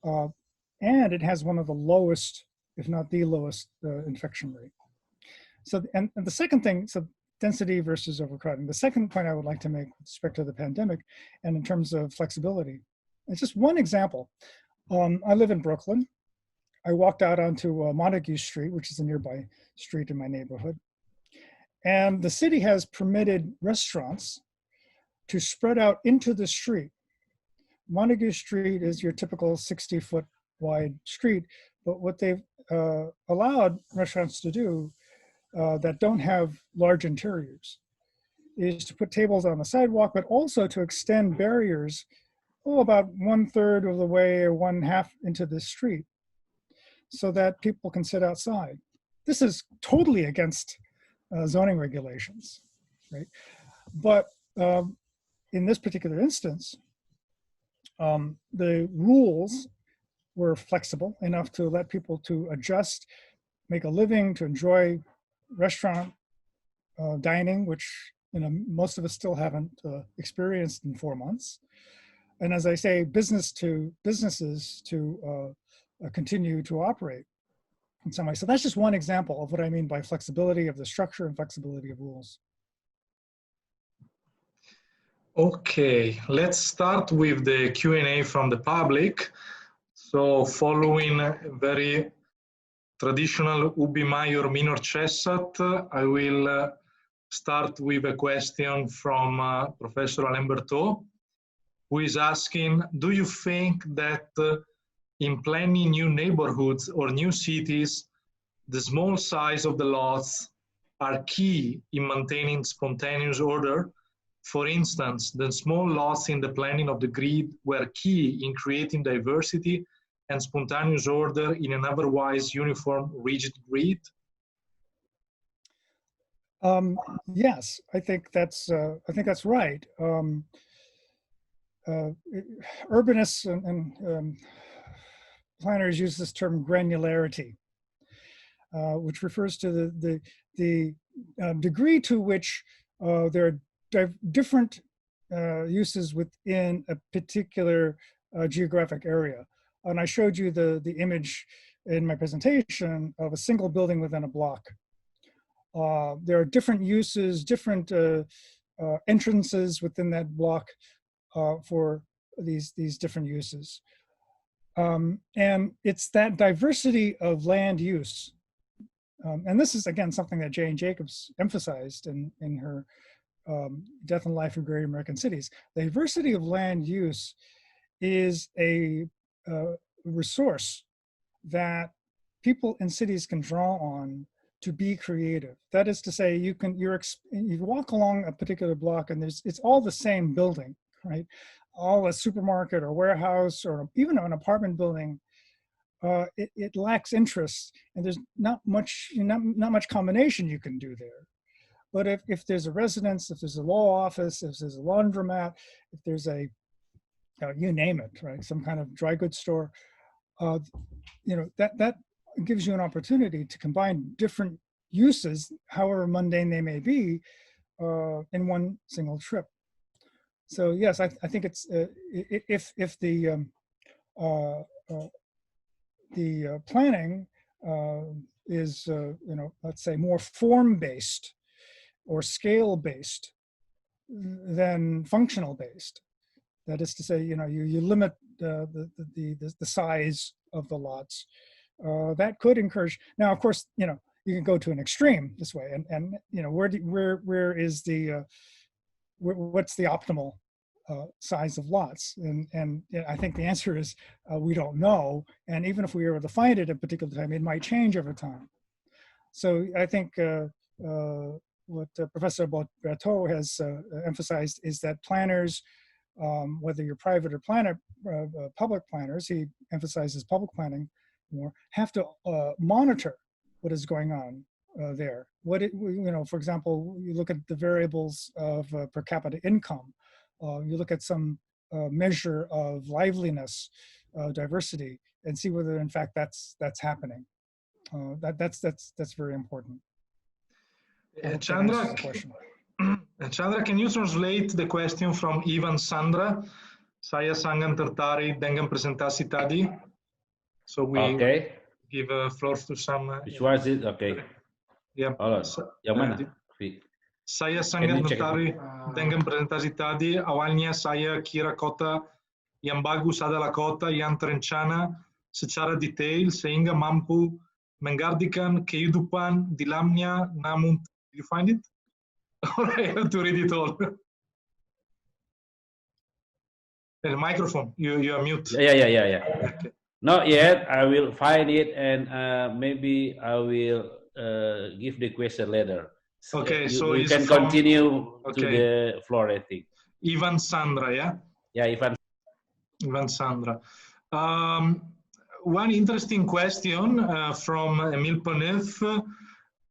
And it has one of the lowest, if not the lowest, infection rate. So, and the second thing, so density versus overcrowding. The second point I would like to make with respect to the pandemic and in terms of flexibility, it's just one example. I live in Brooklyn. I walked out onto Montague Street, which is a nearby street in my neighborhood. And the city has permitted restaurants to spread out into the street. Montague Street is your typical 60-foot wide street, but what they've allowed restaurants to do that don't have large interiors is to put tables on the sidewalk, but also to extend barriers about 1/3 of the way or 1/2 into the street so that people can sit outside. This is totally against zoning regulations, right? But in this particular instance, the rules were flexible enough to let people to adjust, make a living, to enjoy restaurant dining, which most of us still haven't experienced in 4 months. And as I say, businesses to continue to operate in some way. So that's just one example of what I mean by flexibility of the structure and flexibility of rules. Okay, let's start with the Q&A from the public. So following very traditional ubi maior minor cessat, I will start with a question from Professor Alain Berthaud, who is asking, do you think that in planning new neighborhoods or new cities, the small size of the lots are key in maintaining spontaneous order? For instance, the small lots in the planning of the grid were key in creating diversity and spontaneous order in an otherwise uniform rigid grid? Yes, I think that's right. Urbanists and planners use this term granularity, which refers to the degree to which there are different uses within a particular geographic area. And I showed you the image in my presentation of a single building within a block. There are different uses, different entrances within that block for these different uses. And it's that diversity of land use. And this is, again, something that Jane Jacobs emphasized in her Death and Life of Great American Cities. The diversity of land use is a resource that people in cities can draw on to be creative. That is to say, you walk along a particular block and it's all the same building, right? All a supermarket or warehouse or even an apartment building. It lacks interest, and there's not much combination you can do there. But if there's a residence, if there's a law office, if there's a laundromat, if there's a you name it, right? Some kind of dry goods store, that gives you an opportunity to combine different uses, however mundane they may be, in one single trip. So yes, I think it's if the planning is let's say more form-based or scale-based than functional-based. That is to say, you limit the size of the lots. That could encourage. Now, of course, you can go to an extreme this way, and where is the what's the optimal size of lots? And I think the answer is we don't know. And even if we were to find it at a particular time, it might change over time. So I think what Professor Berthaud has emphasized is that planners, whether you're private or public planners, he emphasizes public planning more, have to monitor what is going on there. For example, you look at the variables of per capita income. You look at some measure of liveliness, diversity, and see whether in fact that's happening. That's very important. Chandra, can you translate the question from Ivan Sandra? Saya sangat tertarik dengan presentasi tadi. So we give a floor to some. Which was it? Okay. Yeah. Yang mana? Saya sangat tertarik dengan presentasi tadi. Awalnya saya kira kota yang bagus adalah kota yang terencana secara detail sehingga mampu menggantikan kehidupan di dalamnya. Namun, did you find it? I have to read it all. The microphone, you are mute. Yeah. Okay. Not yet. I will find it, and maybe I will give the question later. Okay, you can continue to the floor, I think. Ivan Sandra, yeah? Yeah, Ivan Sandra. One interesting question from Emile Paneuf.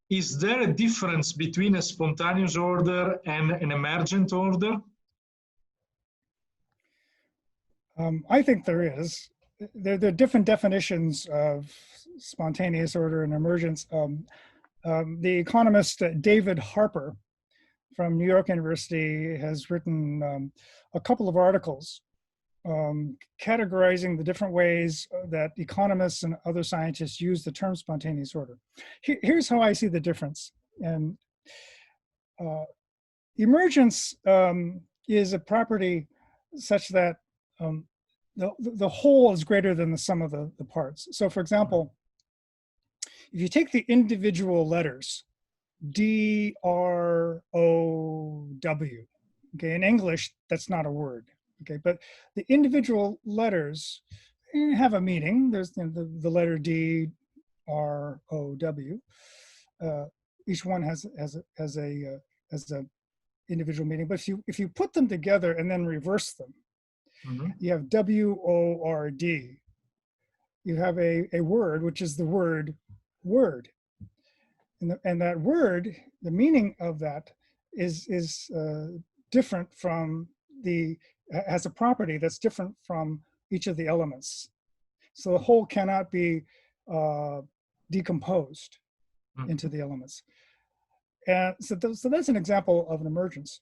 Is there a difference between a spontaneous order and an emergent order? I think there is. There are different definitions of spontaneous order and emergence. The economist David Harper from New York University has written a couple of articles categorizing the different ways that economists and other scientists use the term spontaneous order. Here's how I see the difference. And emergence is a property such that the whole is greater than the sum of the parts. So for example, if you take the individual letters, D, R, O, W, okay, in English, that's not a word, okay, but the individual letters have a meaning. There's the letter D, R, O, W. Each one has a individual meaning, but if you put them together and then reverse them, you have W-O-R-D. you have a word, which is the word word. And that word, the meaning of that is different from has a property that's different from each of the elements. So the whole cannot be decomposed into the elements. And so that's an example of emergence.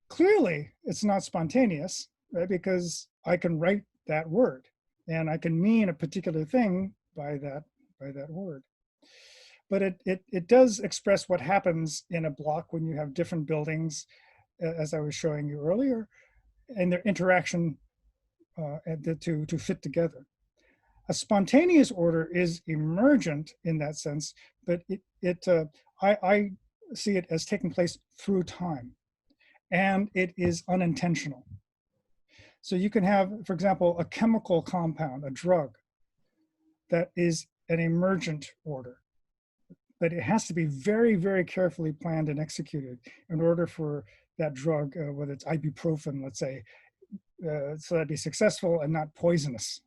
Clearly, it's not spontaneous, right? Because I can write that word, and I can mean a particular thing by that word. But it does express what happens in a block when you have different buildings, as I was showing you earlier, and their interaction to fit together. A spontaneous order is emergent in that sense, but I see it as taking place through time, and it is unintentional. So you can have, for example, a chemical compound, a drug, that is an emergent order, but it has to be very, very carefully planned and executed in order for that drug, whether it's ibuprofen, let's say, so that'd be successful and not poisonous.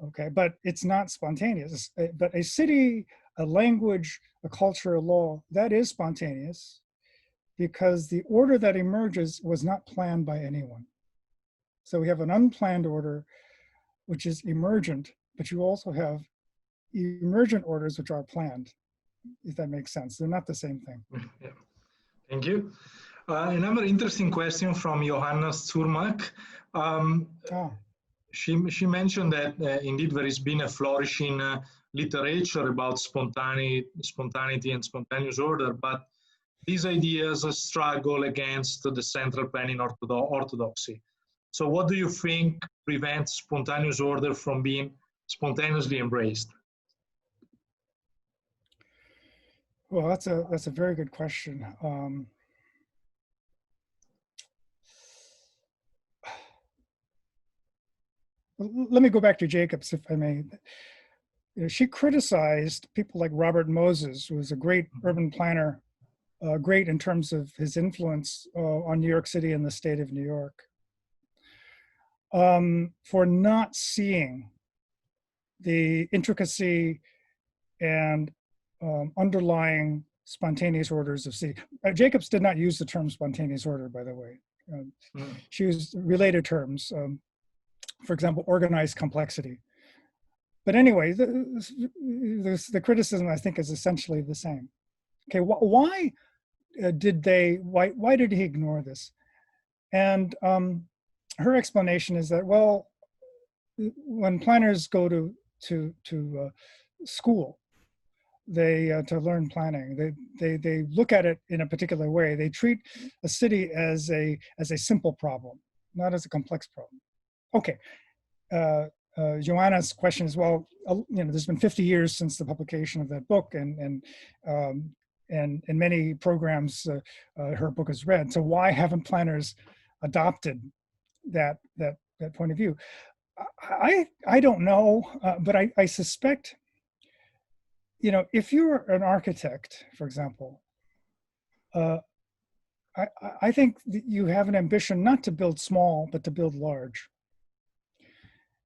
Okay, but it's not spontaneous. But a city, a language, a culture, a law, that is spontaneous because the order that emerges was not planned by anyone. So we have an unplanned order, which is emergent, but you also have emergent orders which are planned, if that makes sense. They're not the same thing. Yeah. Thank you. Another interesting question from Johanna Sturmak. She mentioned that indeed there has been a flourishing literature about spontaneity and spontaneous order, but these ideas struggle against the central planning orthodoxy. So what do you think prevents spontaneous order from being spontaneously embraced? Well, that's a very good question. Let me go back to Jacobs, if I may. You know, she criticized people like Robert Moses, who was a great urban planner, great in terms of his influence on New York City and the state of New York, for not seeing the intricacy and underlying spontaneous orders of city. Jacobs did not use the term spontaneous order, by the way. She used related terms, for example, organized complexity. But anyway, the criticism, I think, is essentially the same. Okay, why did he ignore this? And her explanation is that, well, when planners go to school, to learn planning, they look at it in a particular way. They treat a city as a simple problem, not as a complex problem. Okay. Joanna's question is, well, you know, there's been 50 years since the publication of that book, and in many programs, her book is read. So why haven't planners adopted that point of view? I don't know, but I suspect, you know, if you're an architect, for example, I think that you have an ambition not to build small, but to build large.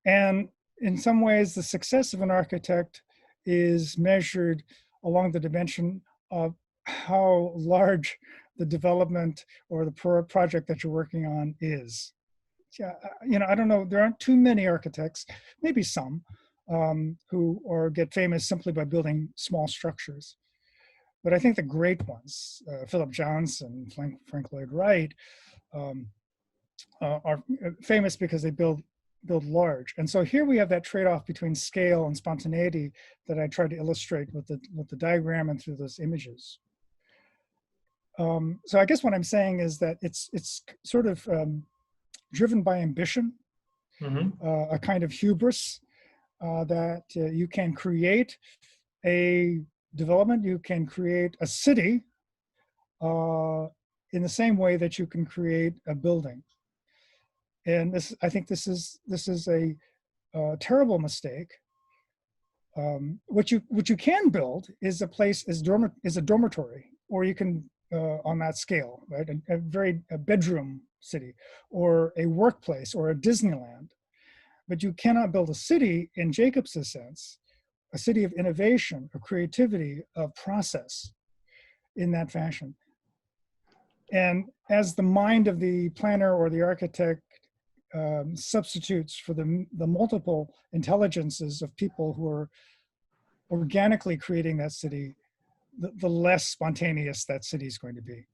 And in some ways, the success of an architect is measured along the dimension of how large the development or the project that you're working on is. Yeah, you know, I don't know, there aren't too many architects, maybe some, who get famous simply by building small structures. But I think the great ones, Philip Johnson, Frank Lloyd Wright, are famous because they build large. And so here we have that trade-off between scale and spontaneity that I tried to illustrate with the diagram and through those images. So I guess what I'm saying is that it's sort of driven by ambition, a kind of hubris, that you can create a development, you can create a city in the same way that you can create a building. And I think this is a terrible mistake. What you can build is a dormitory, or you can on that scale, right? A bedroom city, or a workplace, or a Disneyland. but you cannot build a city in Jacob's sense, a city of innovation, of creativity, of process in that fashion. And as the mind of the planner or the architect substitutes for the multiple intelligences of people who are organically creating that city, the less spontaneous that city is going to be.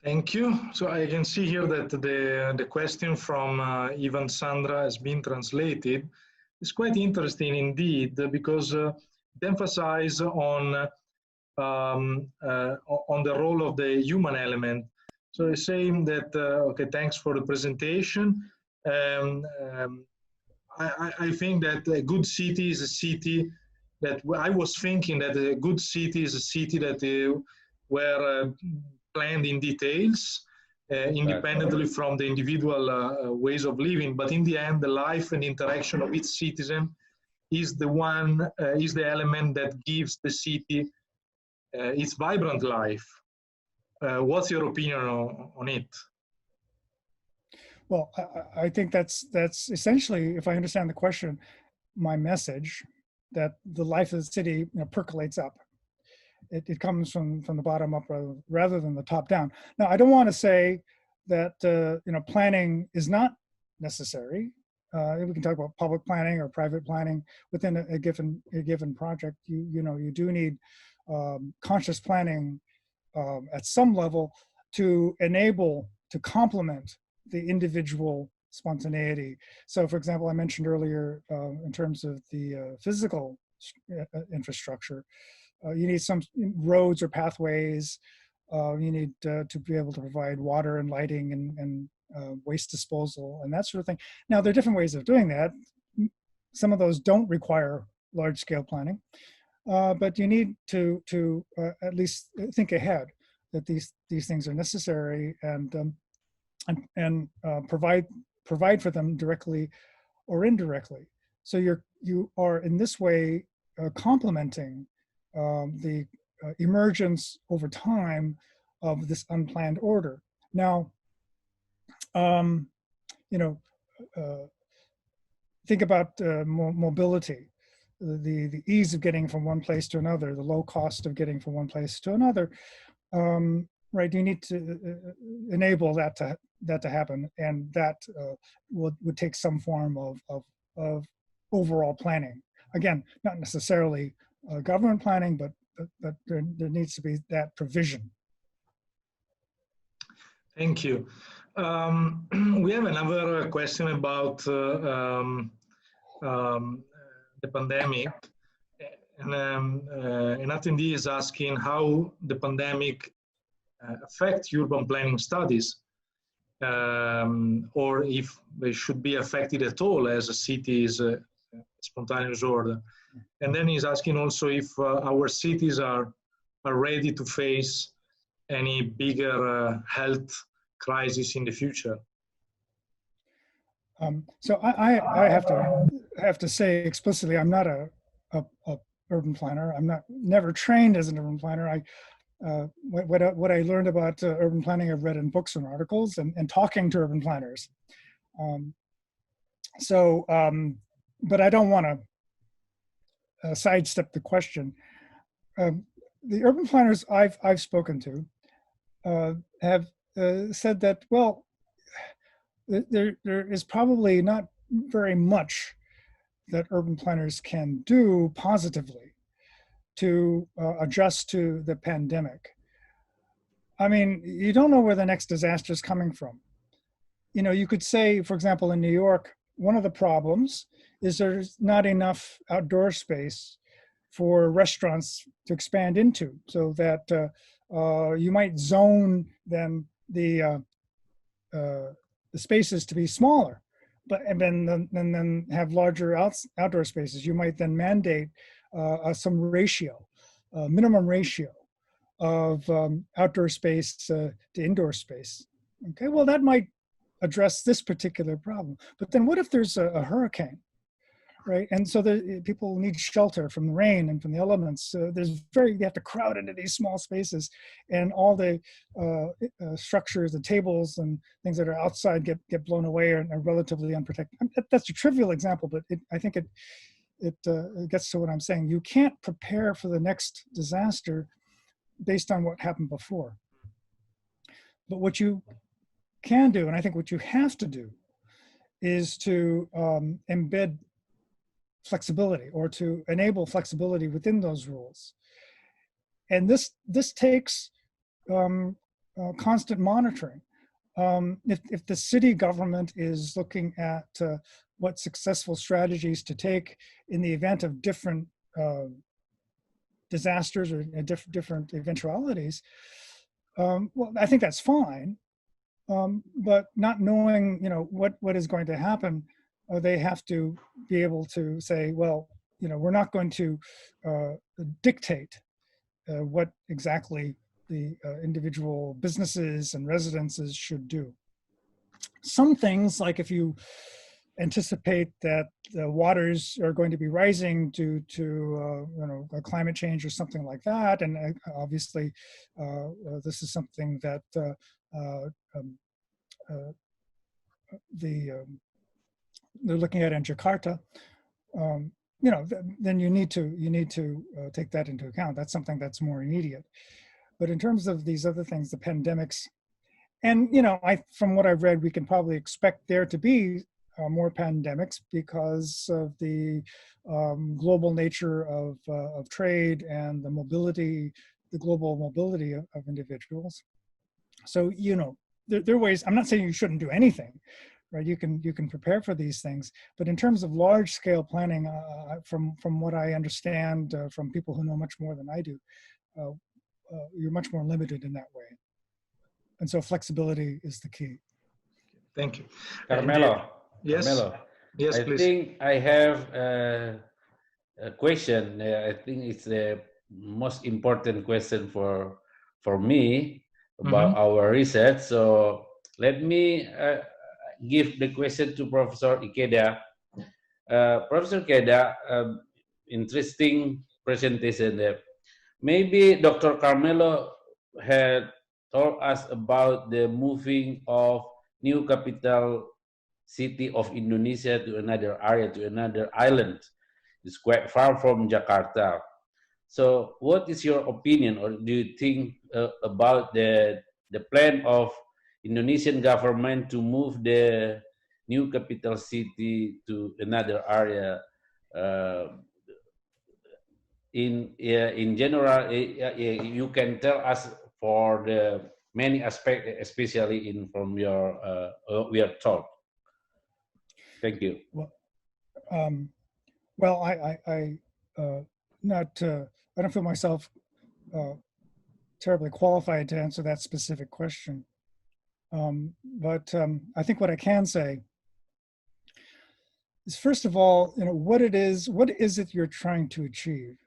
Thank you. So I can see here that the question from Ivan Sandra has been translated. It's quite interesting indeed, because it emphasizes on the role of the human element. So it's saying that, okay, thanks for the presentation. I think that a good city is a city that I was thinking that a good city is a city that were planned in details, independently from the individual ways of living. But in the end, the life and interaction of each citizen is the one, is the element that gives the city its vibrant life. What's your opinion on it? Well, I think that's essentially, if I understand the question, my message, that the life of the city percolates up. It comes from the bottom up rather than the top down. Now, I don't want to say that planning is not necessary. We can talk about public planning or private planning within a given project. You do need conscious planning at some level to enable, to complement the individual spontaneity. So, for example, I mentioned earlier in terms of the physical infrastructure, you need some roads or pathways. You need to be able to provide water and lighting and waste disposal and that sort of thing. Now, there are different ways of doing that. Some of those don't require large-scale planning, but you need to at least think ahead that these things are necessary and provide for them directly or indirectly. So you are in this way complementing the emergence over time of this unplanned order. Now, think about mobility, the ease of getting from one place to another, the low cost of getting from one place to another. Right, you need to enable that to happen, and that would take some form of overall planning. Again, not necessarily government planning, but there needs to be that provision. Thank you. We have another question about the pandemic. And an attendee is asking how the pandemic affect urban planning studies, or if they should be affected at all as a city is a spontaneous order. And then he's asking also if our cities are ready to face any bigger health crisis in the future. So I have to say explicitly, I'm not a urban planner. I'm never trained as an urban planner. What I learned about urban planning, I've read in books and articles and talking to urban planners. But I don't want to sidestep the question. The urban planners I've spoken to have said that, well, there is probably not very much that urban planners can do positively to adjust to the pandemic. I mean, you don't know where the next disaster is coming from. You could say, for example, in New York, one of the problems is there's not enough outdoor space for restaurants to expand into, so that you might zone then the spaces to be smaller, and then have larger outdoor spaces. You might then mandate some ratio, minimum ratio of outdoor space to indoor space. Okay, well, that might address this particular problem. But then what if there's a hurricane right? And so people need shelter from the rain and from the elements. You have to crowd into these small spaces, and all the structures, the tables and things that are outside get blown away and are relatively unprotected. That's a trivial example, but I think it gets to what I'm saying. You can't prepare for the next disaster based on what happened before. But what you can do, and I think what you have to do, is to embed flexibility, or to enable flexibility within those rules. And this takes constant monitoring. If the city government is looking at what successful strategies to take in the event of different disasters or different eventualities, well, I think that's fine. But not knowing, what is going to happen, they have to be able to say, well, we're not going to dictate what exactly the individual businesses and residences should do. Some things, like if you anticipate that the waters are going to be rising due to a climate change or something like that, and obviously this is something that they're looking at in Jakarta. Then you need to take that into account. That's something that's more immediate. But in terms of these other things, the pandemics, and from what I've read, we can probably expect there to be more pandemics because of the global nature of trade and the global mobility of individuals. So there are ways. I'm not saying you shouldn't do anything, right? You can prepare for these things, but in terms of large scale planning, from what I understand from people who know much more than I do, you're much more limited in that way. And so flexibility is the key. Thank you. Carmelo. Yes. Carmelo. Yes, I please. think I have a question. I think it's the most important question for me about our research. So let me give the question to Professor Ikeda. Professor Ikeda, interesting presentation there. Maybe Dr. Carmelo had told us about the moving of new capital city of Indonesia to another area, to another island. It's quite far from Jakarta. So what is your opinion, or do you think about the plan of Indonesian government to move the new capital city to another area? In general, you can tell us for the many aspects, especially from your talk. Thank you. Well, I don't feel myself terribly qualified to answer that specific question. But I think what I can say is, first of all, what is it you're trying to achieve?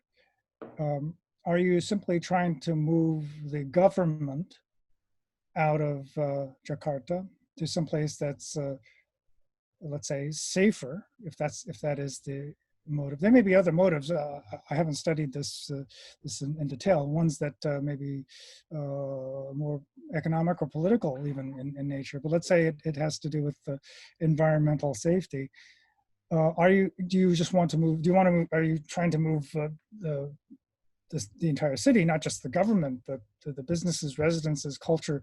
Are you simply trying to move the government out of Jakarta to someplace that's, let's say, safer, if that is the motive? There may be other motives. I haven't studied this in detail. Ones that may be more economic or political, even in nature. But let's say it has to do with environmental safety. Do you just want to move? Do you want to move? Are you trying to move the entire city, not just the government, but the businesses, residences, culture,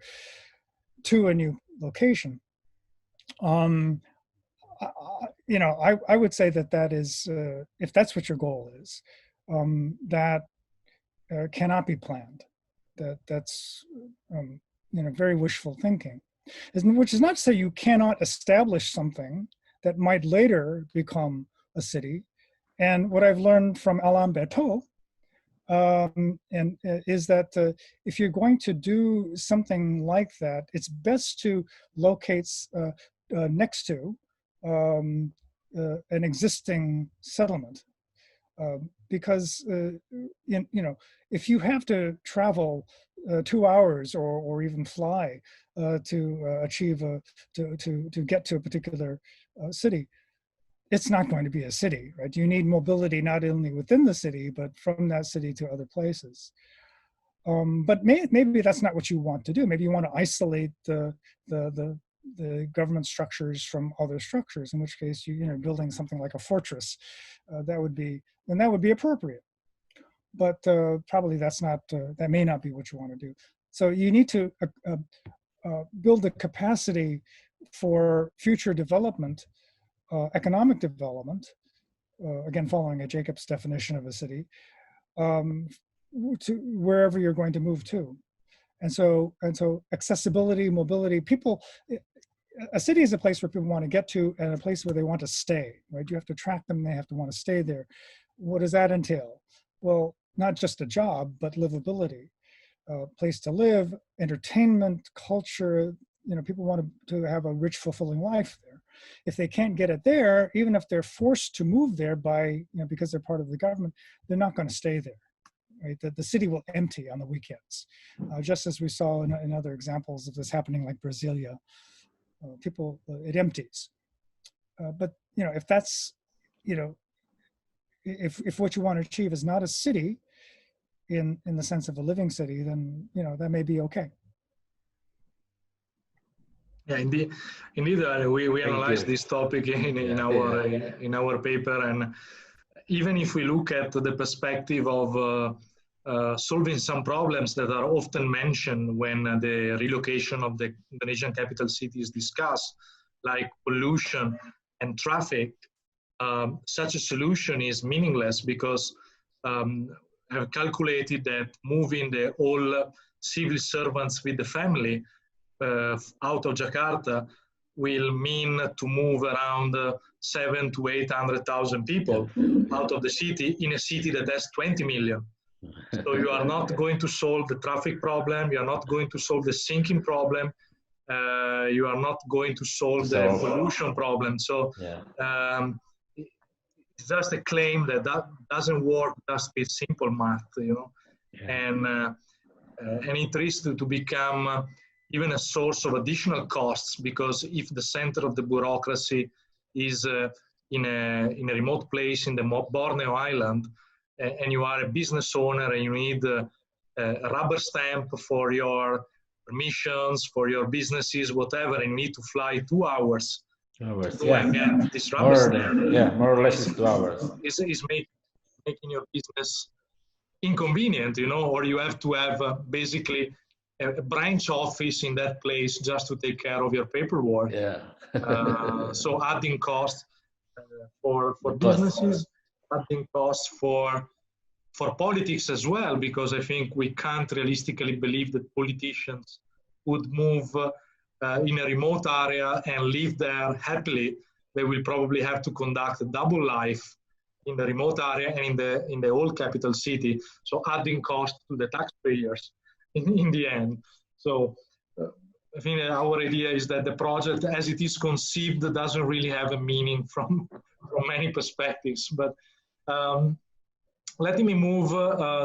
to a new location? I would say that is, if that's what your goal is, that cannot be planned. That's very wishful thinking. Which is not to say you cannot establish something that might later become a city. And what I've learned from Alain Berthaud is that if you're going to do something like that, it's best to locate next to an existing settlement, because if you have to travel 2 hours or even fly to achieve to get to a particular city, it's not going to be a city, right? You need mobility not only within the city, but from that city to other places. But maybe that's not what you want to do. Maybe you want to isolate the government structures from other structures, in which case you know building something like a fortress, that would be appropriate. But probably that may not be what you want to do. So you need to build the capacity for future development, economic development, again following a Jacob's definition of a city, to wherever you're going to move to. And so accessibility, mobility, people, a city is a place where people want to get to and a place where they want to stay, right? You have to attract them, they have to want to stay there. What does that entail? Well, not just a job, but livability, place to live, entertainment, culture. You know, people want to have a rich, fulfilling life there. If they can't get it there, even if they're forced to move there because they're part of the government, they're not going to stay there. Right, the city will empty on the weekends, just as we saw in other examples of this happening, like Brasilia. It empties. But you know, if that's, you know, if what you want to achieve is not a city, in the sense of a living city, then you know that may be okay. Yeah, indeed. We analyzed this topic in our paper, and even if we look at the perspective of solving some problems that are often mentioned when the relocation of the Indonesian capital city is discussed, like pollution and traffic, such a solution is meaningless because I've calculated that moving the all civil servants with the family out of Jakarta will mean to move around 700,000 to 800,000 people out of the city in a city that has 20 million. So you are not going to solve the traffic problem. You are not going to solve the sinking problem. You are not going to solve the pollution problem. So it's just a claim that doesn't work just with simple math, you know. Yeah. And it risks to become even a source of additional costs, because if the center of the bureaucracy is in a remote place in the Borneo Island, and you are a business owner and you need a rubber stamp for your permissions, for your businesses, whatever, and you need to fly 2 hours to go and get this rubber stamp. More or less it's 2 hours. Is making your business inconvenient, you know, or you have to have basically a branch office in that place just to take care of your paperwork. So adding costs for businesses, adding costs for politics as well, because I think we can't realistically believe that politicians would move in a remote area and live there happily. They will probably have to conduct a double life in the remote area and in the old capital city. So adding costs to the taxpayers in the end. So I think our idea is that the project as it is conceived doesn't really have a meaning from many perspectives. But let me move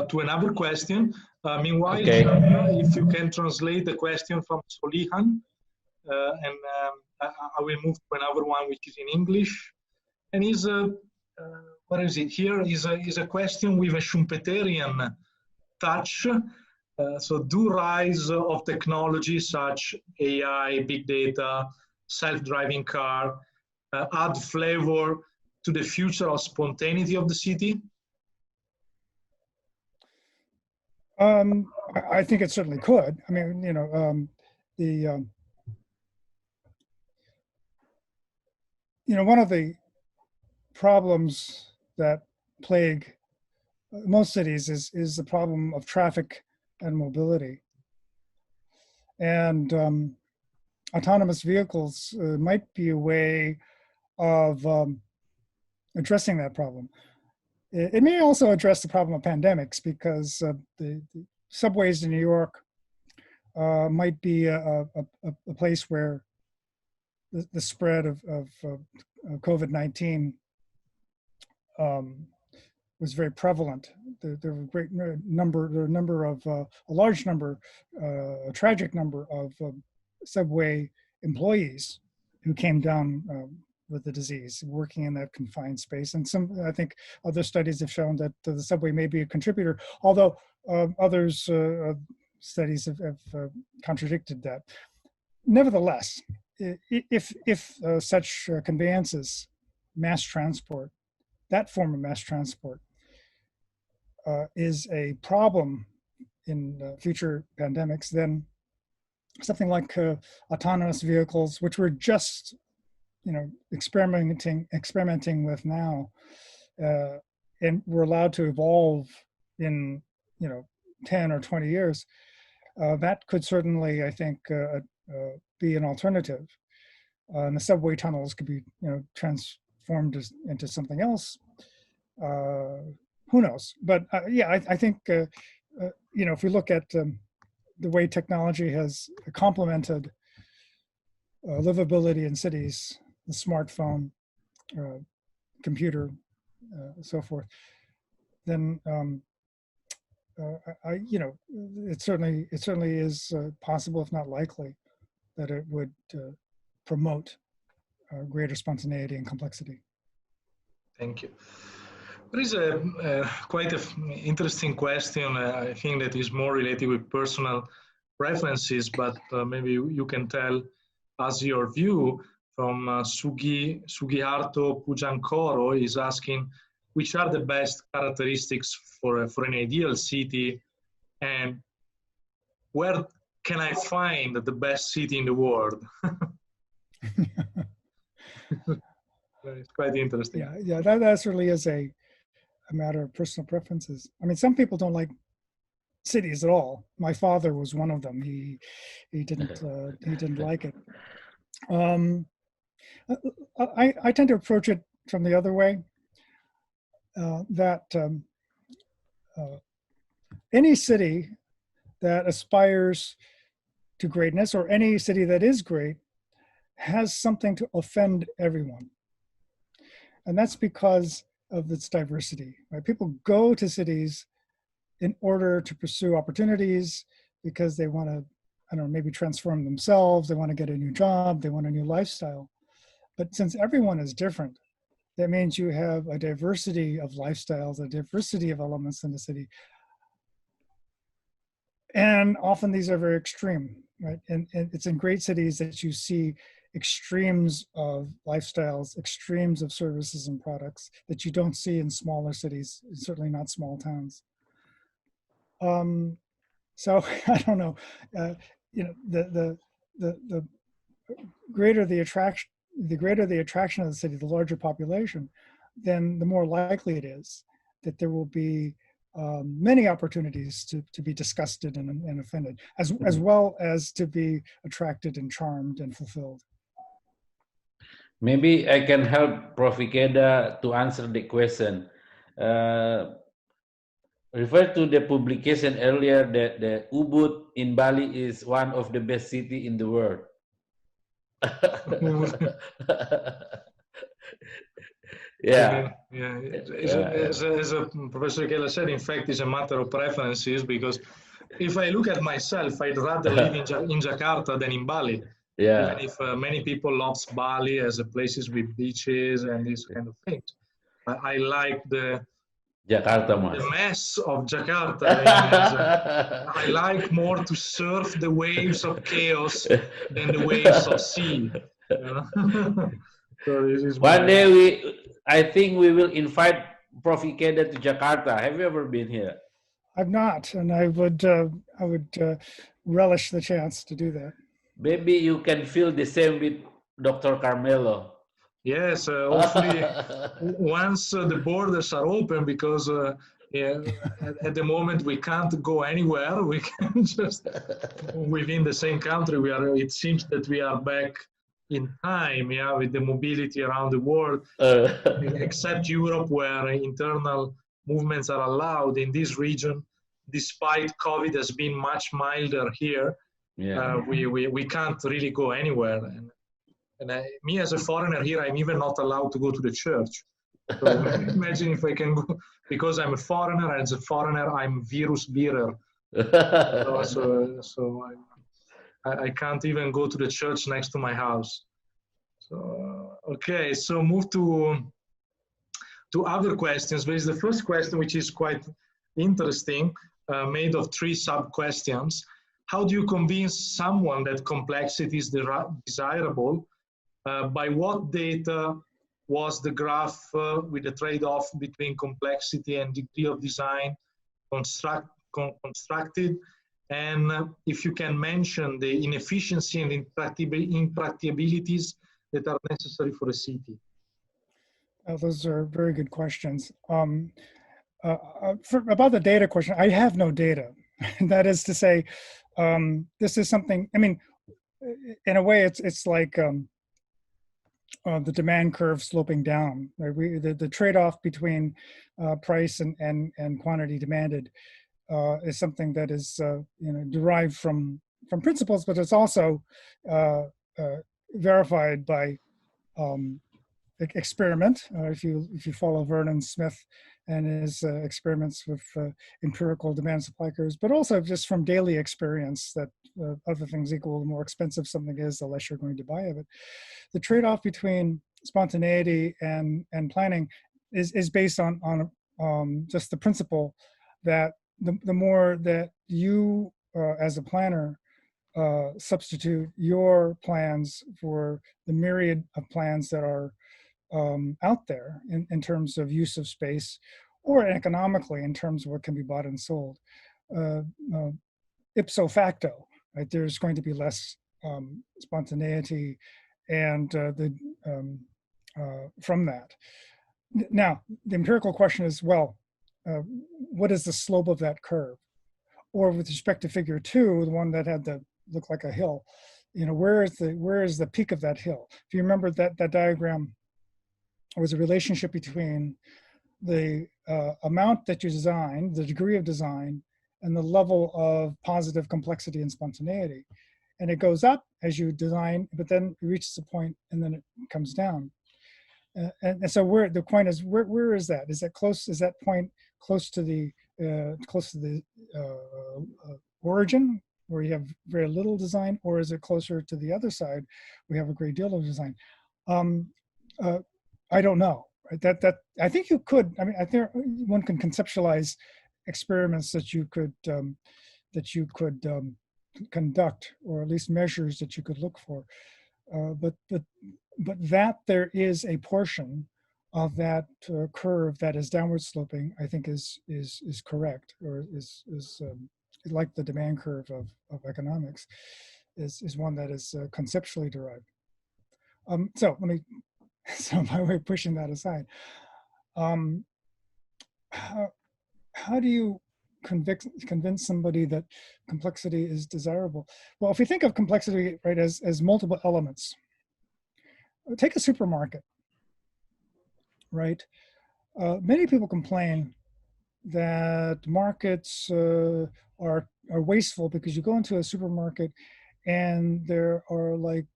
to another question. Meanwhile, if you can translate the question from Solihan, and I will move to another one which is in English. And what is it? Here is a question with a Schumpeterian touch. So do rise of technology such AI, big data, self-driving car add flavor to the future of spontaneity of the city? I think it certainly could. I mean, you know, you know, one of the problems that plague most cities is the problem of traffic and mobility. And autonomous vehicles might be a way of addressing that problem. It may also address the problem of pandemics, because the subways in New York might be a place where the spread of COVID-19 was very prevalent. There were a tragic number of subway employees who came down with the disease, working in that confined space. And I think other studies have shown that the subway may be a contributor, although others studies have contradicted that. Nevertheless, if such conveyances, mass transport, that form of mass transport is a problem in future pandemics, then something like autonomous vehicles, which we're just, experimenting with now, and we're allowed to evolve in, 10 or 20 years, that could certainly, I think, be an alternative. And the subway tunnels could be, transformed into something else. Who knows? But yeah, I think, if we look at the way technology has complemented livability in cities, the smartphone, computer, so forth, then it certainly is possible, if not likely, that it would promote greater spontaneity and complexity. Thank you. There is quite an interesting question. I think that is more related with personal preferences, but maybe you can tell us your view. From Sugiharto Pujankoro is asking, which are the best characteristics for an ideal city, and where can I find the best city in the world? It's quite interesting. Yeah, that certainly is a matter of personal preferences. I mean, some people don't like cities at all. My father was one of them. He didn't like it. I tend to approach it from the other way. That any city that aspires to greatness, or any city that is great, has something to offend everyone. And that's because of its diversity, right? People go to cities in order to pursue opportunities because they want to, maybe transform themselves, they want to get a new job, they want a new lifestyle. But since everyone is different, that means you have a diversity of lifestyles, a diversity of elements in the city. And often these are very extreme, right? And it's in great cities that you see extremes of lifestyles, extremes of services and products that you don't see in smaller cities, certainly not small towns. So I don't know, the greater the attraction, of the city, the larger population, then the more likely it is that there will be many opportunities to be disgusted and offended, as well as to be attracted and charmed and fulfilled. Maybe I can help Prof Ikeda to answer the question. Refer to the publication earlier that the Ubud in Bali is one of the best city in the world. Yeah. As Professor Ikeda said, in fact, it's a matter of preferences, because if I look at myself, I'd rather live in Jakarta than in Bali. Yeah. Even if many people love Bali as a places with beaches and these kind of things. I like the mess of Jakarta. I like more to surf the waves of chaos than the waves of sea. So this is one day I think we will invite Prof Ikeda to Jakarta. Have you ever been here? I've not, and I would relish the chance to do that. Maybe you can feel the same with Dr. Carmelo. Yes, hopefully once the borders are open, because at the moment we can't go anywhere. We can just within the same country. It seems that we are back in time, with the mobility around the world, except Europe, where internal movements are allowed. In this region, despite COVID has been much milder here, we can't really go anywhere. And me as a foreigner here, I'm even not allowed to go to the church. So imagine if I can go, because I'm a foreigner, and as a foreigner, I'm virus bearer. So I can't even go to the church next to my house. So Okay, so move to other questions. There is the first question, which is quite interesting, made of 3 sub-questions. How do you convince someone that complexity is desirable? By what data was the graph with the trade-off between complexity and degree of design constructed? And if you can mention the inefficiency and impracticabilities that are necessary for a city. Those are very good questions. About the data question, I have no data. That is to say, this is something, I mean, in a way, it's like the demand curve sloping down. Right? The trade-off between price and quantity demanded is something that is derived from principles, but it's also verified by experiment. If you follow Vernon Smith and his experiments with empirical demand supply curves, but also just from daily experience that other things equal, the more expensive something is, the less you're going to buy of it. The trade-off between spontaneity and planning is based on just the principle that the more that you as a planner substitute your plans for the myriad of plans that are out there in terms of use of space, or economically in terms of what can be bought and sold, ipso facto, right? There's going to be less spontaneity and from that. Now, the empirical question is, well, what is the slope of that curve? Or with respect to figure 2, the one that had the look like a hill, where is the peak of that hill? If you remember that diagram, was a relationship between the amount that you design, the degree of design, and the level of positive complexity and spontaneity. And it goes up as you design, but then it reaches a point and then it comes down. And so the point is, where is that? Is that close? Is that point close to the origin, where you have very little design, or is it closer to the other side, where you have a great deal of design? I don't know. Right? That I think you could. I mean, I think one can conceptualize experiments that you could conduct, or at least measures that you could look for. But that there is a portion of that curve that is downward sloping, I think is correct, or is like the demand curve of economics, is one that is conceptually derived. So let me. So by way of pushing that aside, how do you convince somebody that complexity is desirable? Well, if you think of complexity, right, as multiple elements, take a supermarket, right? Many people complain that markets are wasteful because you go into a supermarket and there are like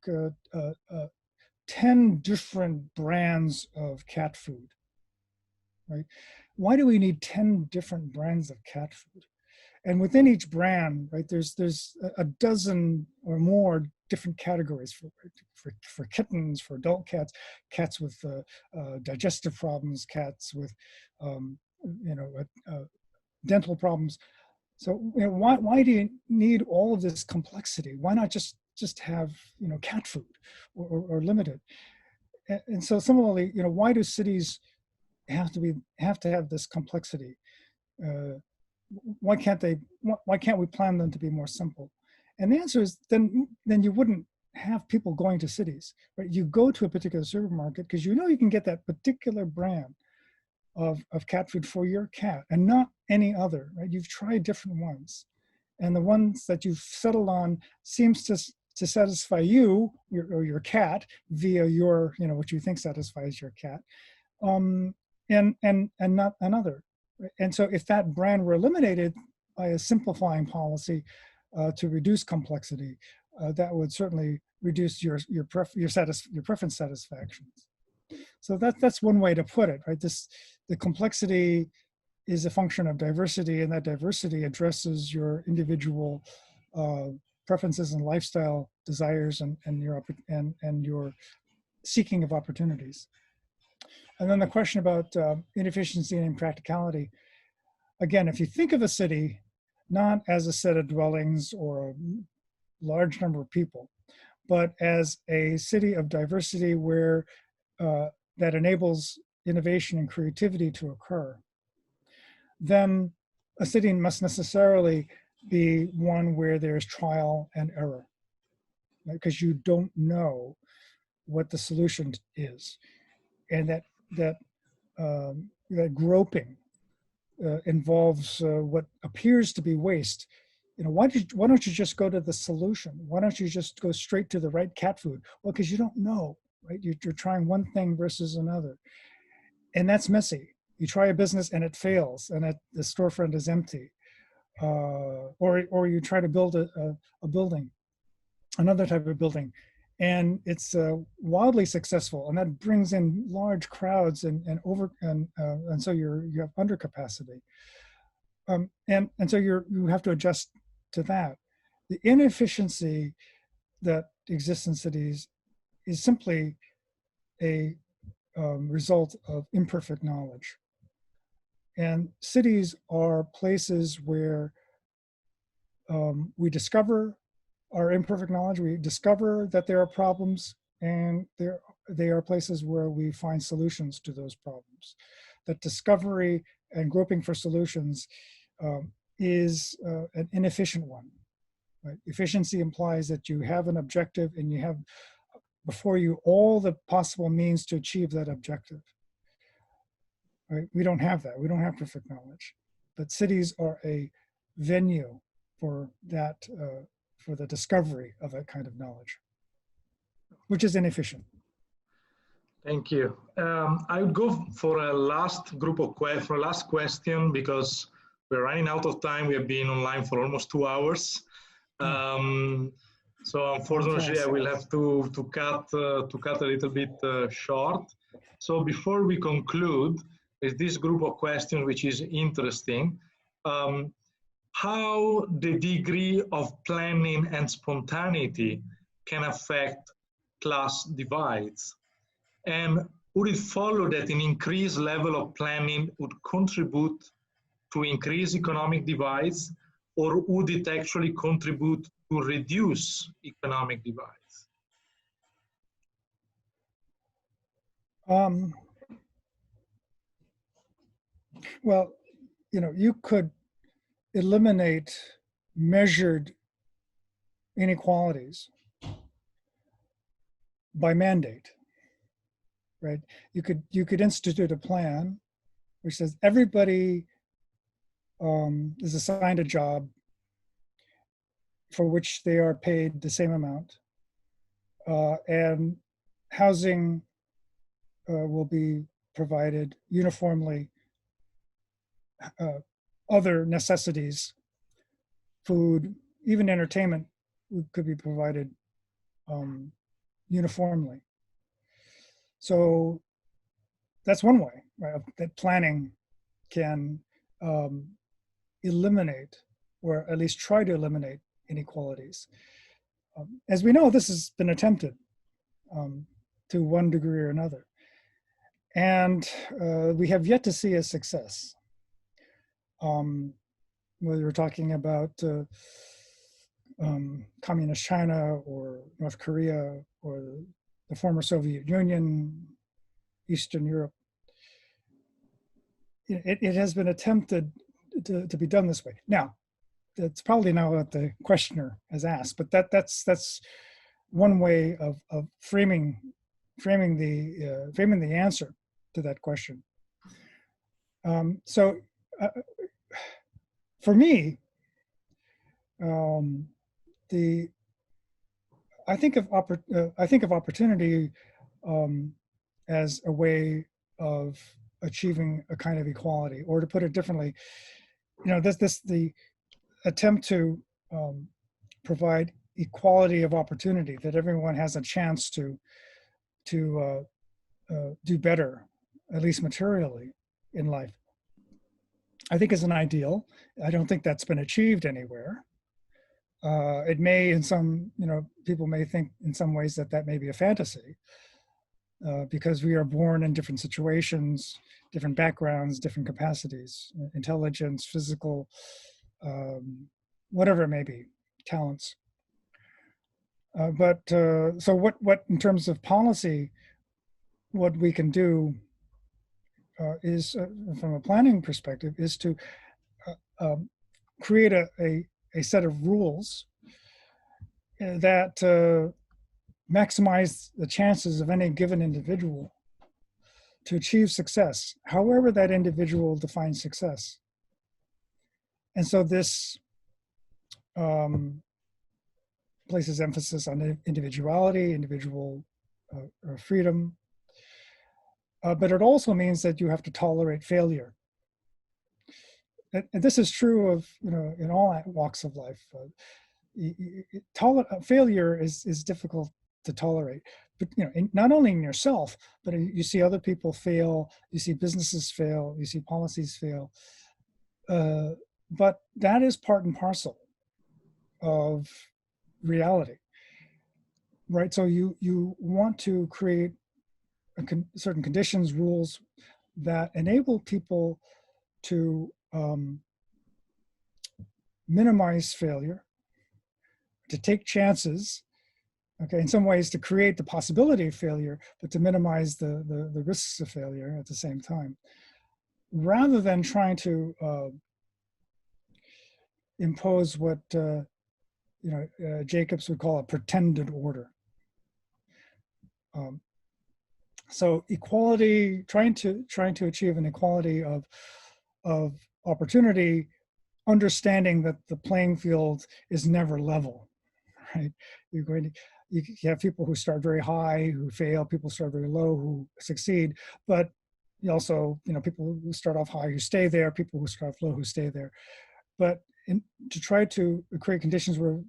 10 different brands of cat food, right? Why do we need 10 different brands of cat food? And within each brand, right, there's a dozen or more different categories for kittens, for adult cats, cats with digestive problems, cats with dental problems. So why do you need all of this complexity? Why not just have cat food or limit it? And so similarly, why do cities have to have this complexity? Why can't we plan them to be more simple? And the answer is then you wouldn't have people going to cities, right? You go to a particular supermarket because you can get that particular brand of cat food for your cat and not any other, right? You've tried different ones, and the ones that you've settled on seems to satisfy you or your cat via your what you think satisfies your cat, and not another. And so if that brand were eliminated by a simplifying policy to reduce complexity, that would certainly reduce your preference satisfactions. So that's one way to put it, right? The complexity is a function of diversity, and that diversity addresses your individual preferences and lifestyle desires and your seeking of opportunities. And then the question about inefficiency and impracticality. Again, if you think of a city not as a set of dwellings or a large number of people, but as a city of diversity where that enables innovation and creativity to occur, then a city must necessarily be one where there's trial and error, because you don't know what the solution is, and that groping involves what appears to be waste. Why don't you just go to the solution? Why don't you just go straight to the right cat food? Well, because you don't know, right? You're trying one thing versus another, and that's messy. You try a business and it fails, and the storefront is empty, or you try to build a building, another type of building, and it's wildly successful, and that brings in large crowds and so you have undercapacity, and so you have to adjust to that. The inefficiency that exists in cities is simply a result of imperfect knowledge. And cities are places where we discover our imperfect knowledge, we discover that there are problems, and they are places where we find solutions to those problems. That discovery and groping for solutions is an inefficient one. Right? Efficiency implies that you have an objective and you have before you all the possible means to achieve that objective. Right? We don't have that. We don't have perfect knowledge. But cities are a venue for that, for the discovery of that kind of knowledge, which is inefficient. Thank you. I would go for a last group of last question, because we're running out of time. We have been online for almost 2 hours. So unfortunately, I will have to cut a little bit short. So before we conclude with this group of questions, which is interesting, how the degree of planning and spontaneity can affect class divides, and would it follow that an increased level of planning would contribute to increase economic divides, or would it actually contribute to reduce economic divides? Well, you could eliminate measured inequalities by mandate, right? You could institute a plan which says everybody is assigned a job for which they are paid the same amount, and housing will be provided uniformly. Other necessities, food, even entertainment could be provided uniformly. So that's one way, right, that planning can eliminate, or at least try to eliminate, inequalities. As we know, this has been attempted to one degree or another. And we have yet to see a success. Whether we're talking about communist China or North Korea or the former Soviet Union, Eastern Europe, it has been attempted to be done this way. Now, that's probably not what the questioner has asked, but that's one way of framing the answer to that question. For me, I think of opportunity as a way of achieving a kind of equality, or to put it differently, the attempt to provide equality of opportunity, that everyone has a chance to do better, at least materially, in life, I think is an ideal. I don't think that's been achieved anywhere. It may, in some, people may think in some ways that may be a fantasy. because we are born in different situations, different backgrounds, different capacities, intelligence, physical, whatever it may be, talents. So what in terms of policy, what we can do is, from a planning perspective, is to create a set of rules that maximize the chances of any given individual to achieve success, however that individual defines success. And so this places emphasis on individuality, individual freedom, but it also means that you have to tolerate failure. And this is true of, in all walks of life. Failure is difficult to tolerate, but not only in yourself, but you see other people fail, you see businesses fail, you see policies fail, but that is part and parcel of reality, right? So you want to create certain conditions, rules that enable people to minimize failure, to take chances, okay, in some ways to create the possibility of failure, but to minimize the risks of failure at the same time, rather than trying to impose what Jacobs would call a pretended order. So equality, trying to achieve an equality of opportunity, understanding that the playing field is never level, right? You have people who start very high, who fail, people start very low, who succeed, but you also, people who start off high, who stay there, people who start off low, who stay there. But to try to create conditions where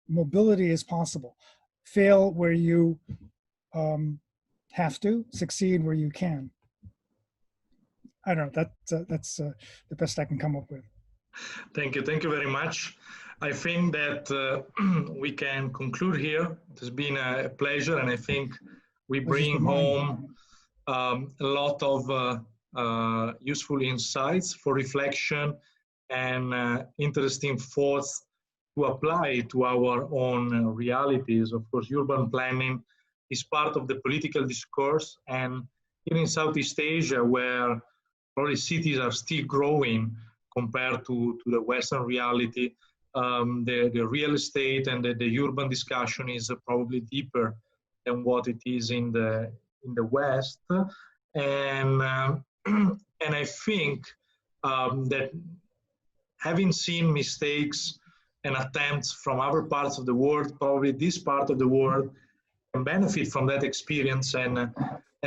mobility is possible, fail where you have to, succeed where you can. I don't know, that's the best I can come up with. Thank you very much. I think that we can conclude here. It has been a pleasure, and I think we bring home a lot of useful insights for reflection and interesting thoughts to apply to our own realities. Of course, urban planning is part of the political discourse, and even in Southeast Asia, where probably cities are still growing compared to the Western reality, the real estate and the urban discussion is probably deeper than what it is in the West, and I think that having seen mistakes and attempts from other parts of the world, probably this part of the world can benefit from that experience and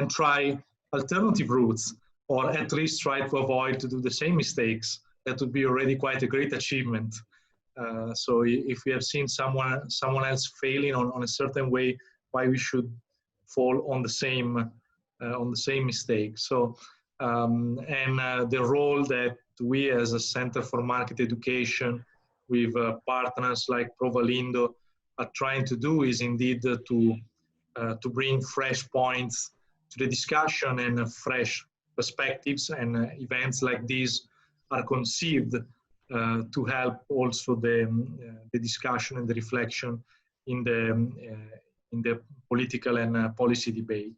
try alternative routes, or at least try to avoid to do the same mistakes. That would be already quite a great achievement. So if we have seen someone else failing on a certain way, why we should fall on the same mistake? So the role that we as a Center for Market Education, with partners like Prof Lindo, are trying to do is indeed to bring fresh points to the discussion and fresh perspectives, and events like these are conceived to help also the discussion and the reflection in the political and policy debate.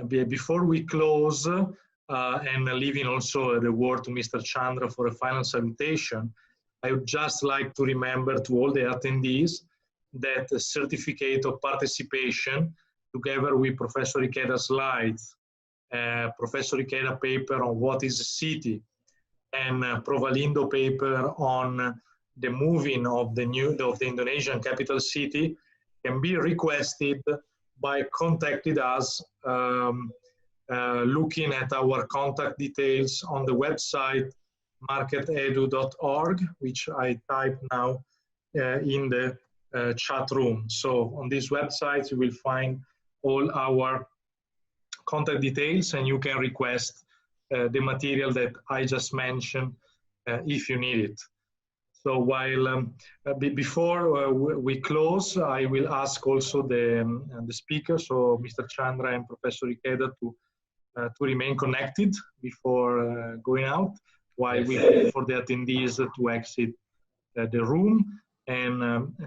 Before we close, and leaving also the word to Mr. Chandra for a final salutation, I would just like to remember to all the attendees that a certificate of participation, together with Professor Ikeda's slides, Professor Ikeda paper on what is a city, and Prof Lindo paper on the moving of the Indonesian capital city, can be requested by contacting us, looking at our contact details on the website marketedu.org, which I type now in the chat room. So on this website you will find all our contact details, and you can request the material that I just mentioned if you need it. So while before we close, I will ask also the speaker, so Mr. Chandra and Professor Ikeda, to remain connected before going out, while Yes. we wait for the attendees to exit the room. And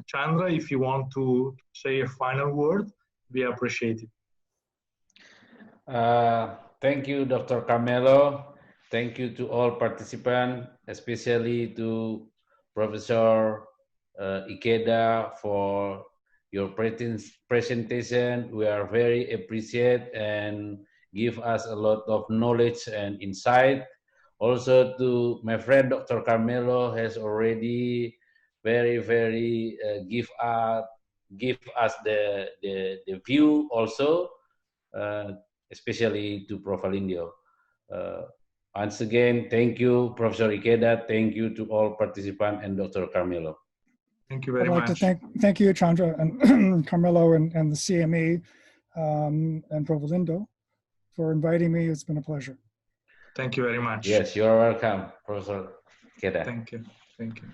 Chandra, if you want to say a final word, we appreciate it. Thank you, Dr. Carmelo. Thank you to all participants, especially to Professor Ikeda for your presentation. We are very appreciate and give us a lot of knowledge and insight. Also to my friend Dr. Carmelo has already very give us the view also, especially to Prof Alindio. Once again, thank you, Professor Ikeda. Thank you to all participants and Dr. Carmelo. Thank you very I'd like much. to thank you, Chandra and Carmelo and the CME and Prof Lindo for inviting me. It's been a pleasure. Thank you very much. Yes, you are welcome, Professor Ikeda. Thank you. Thank you.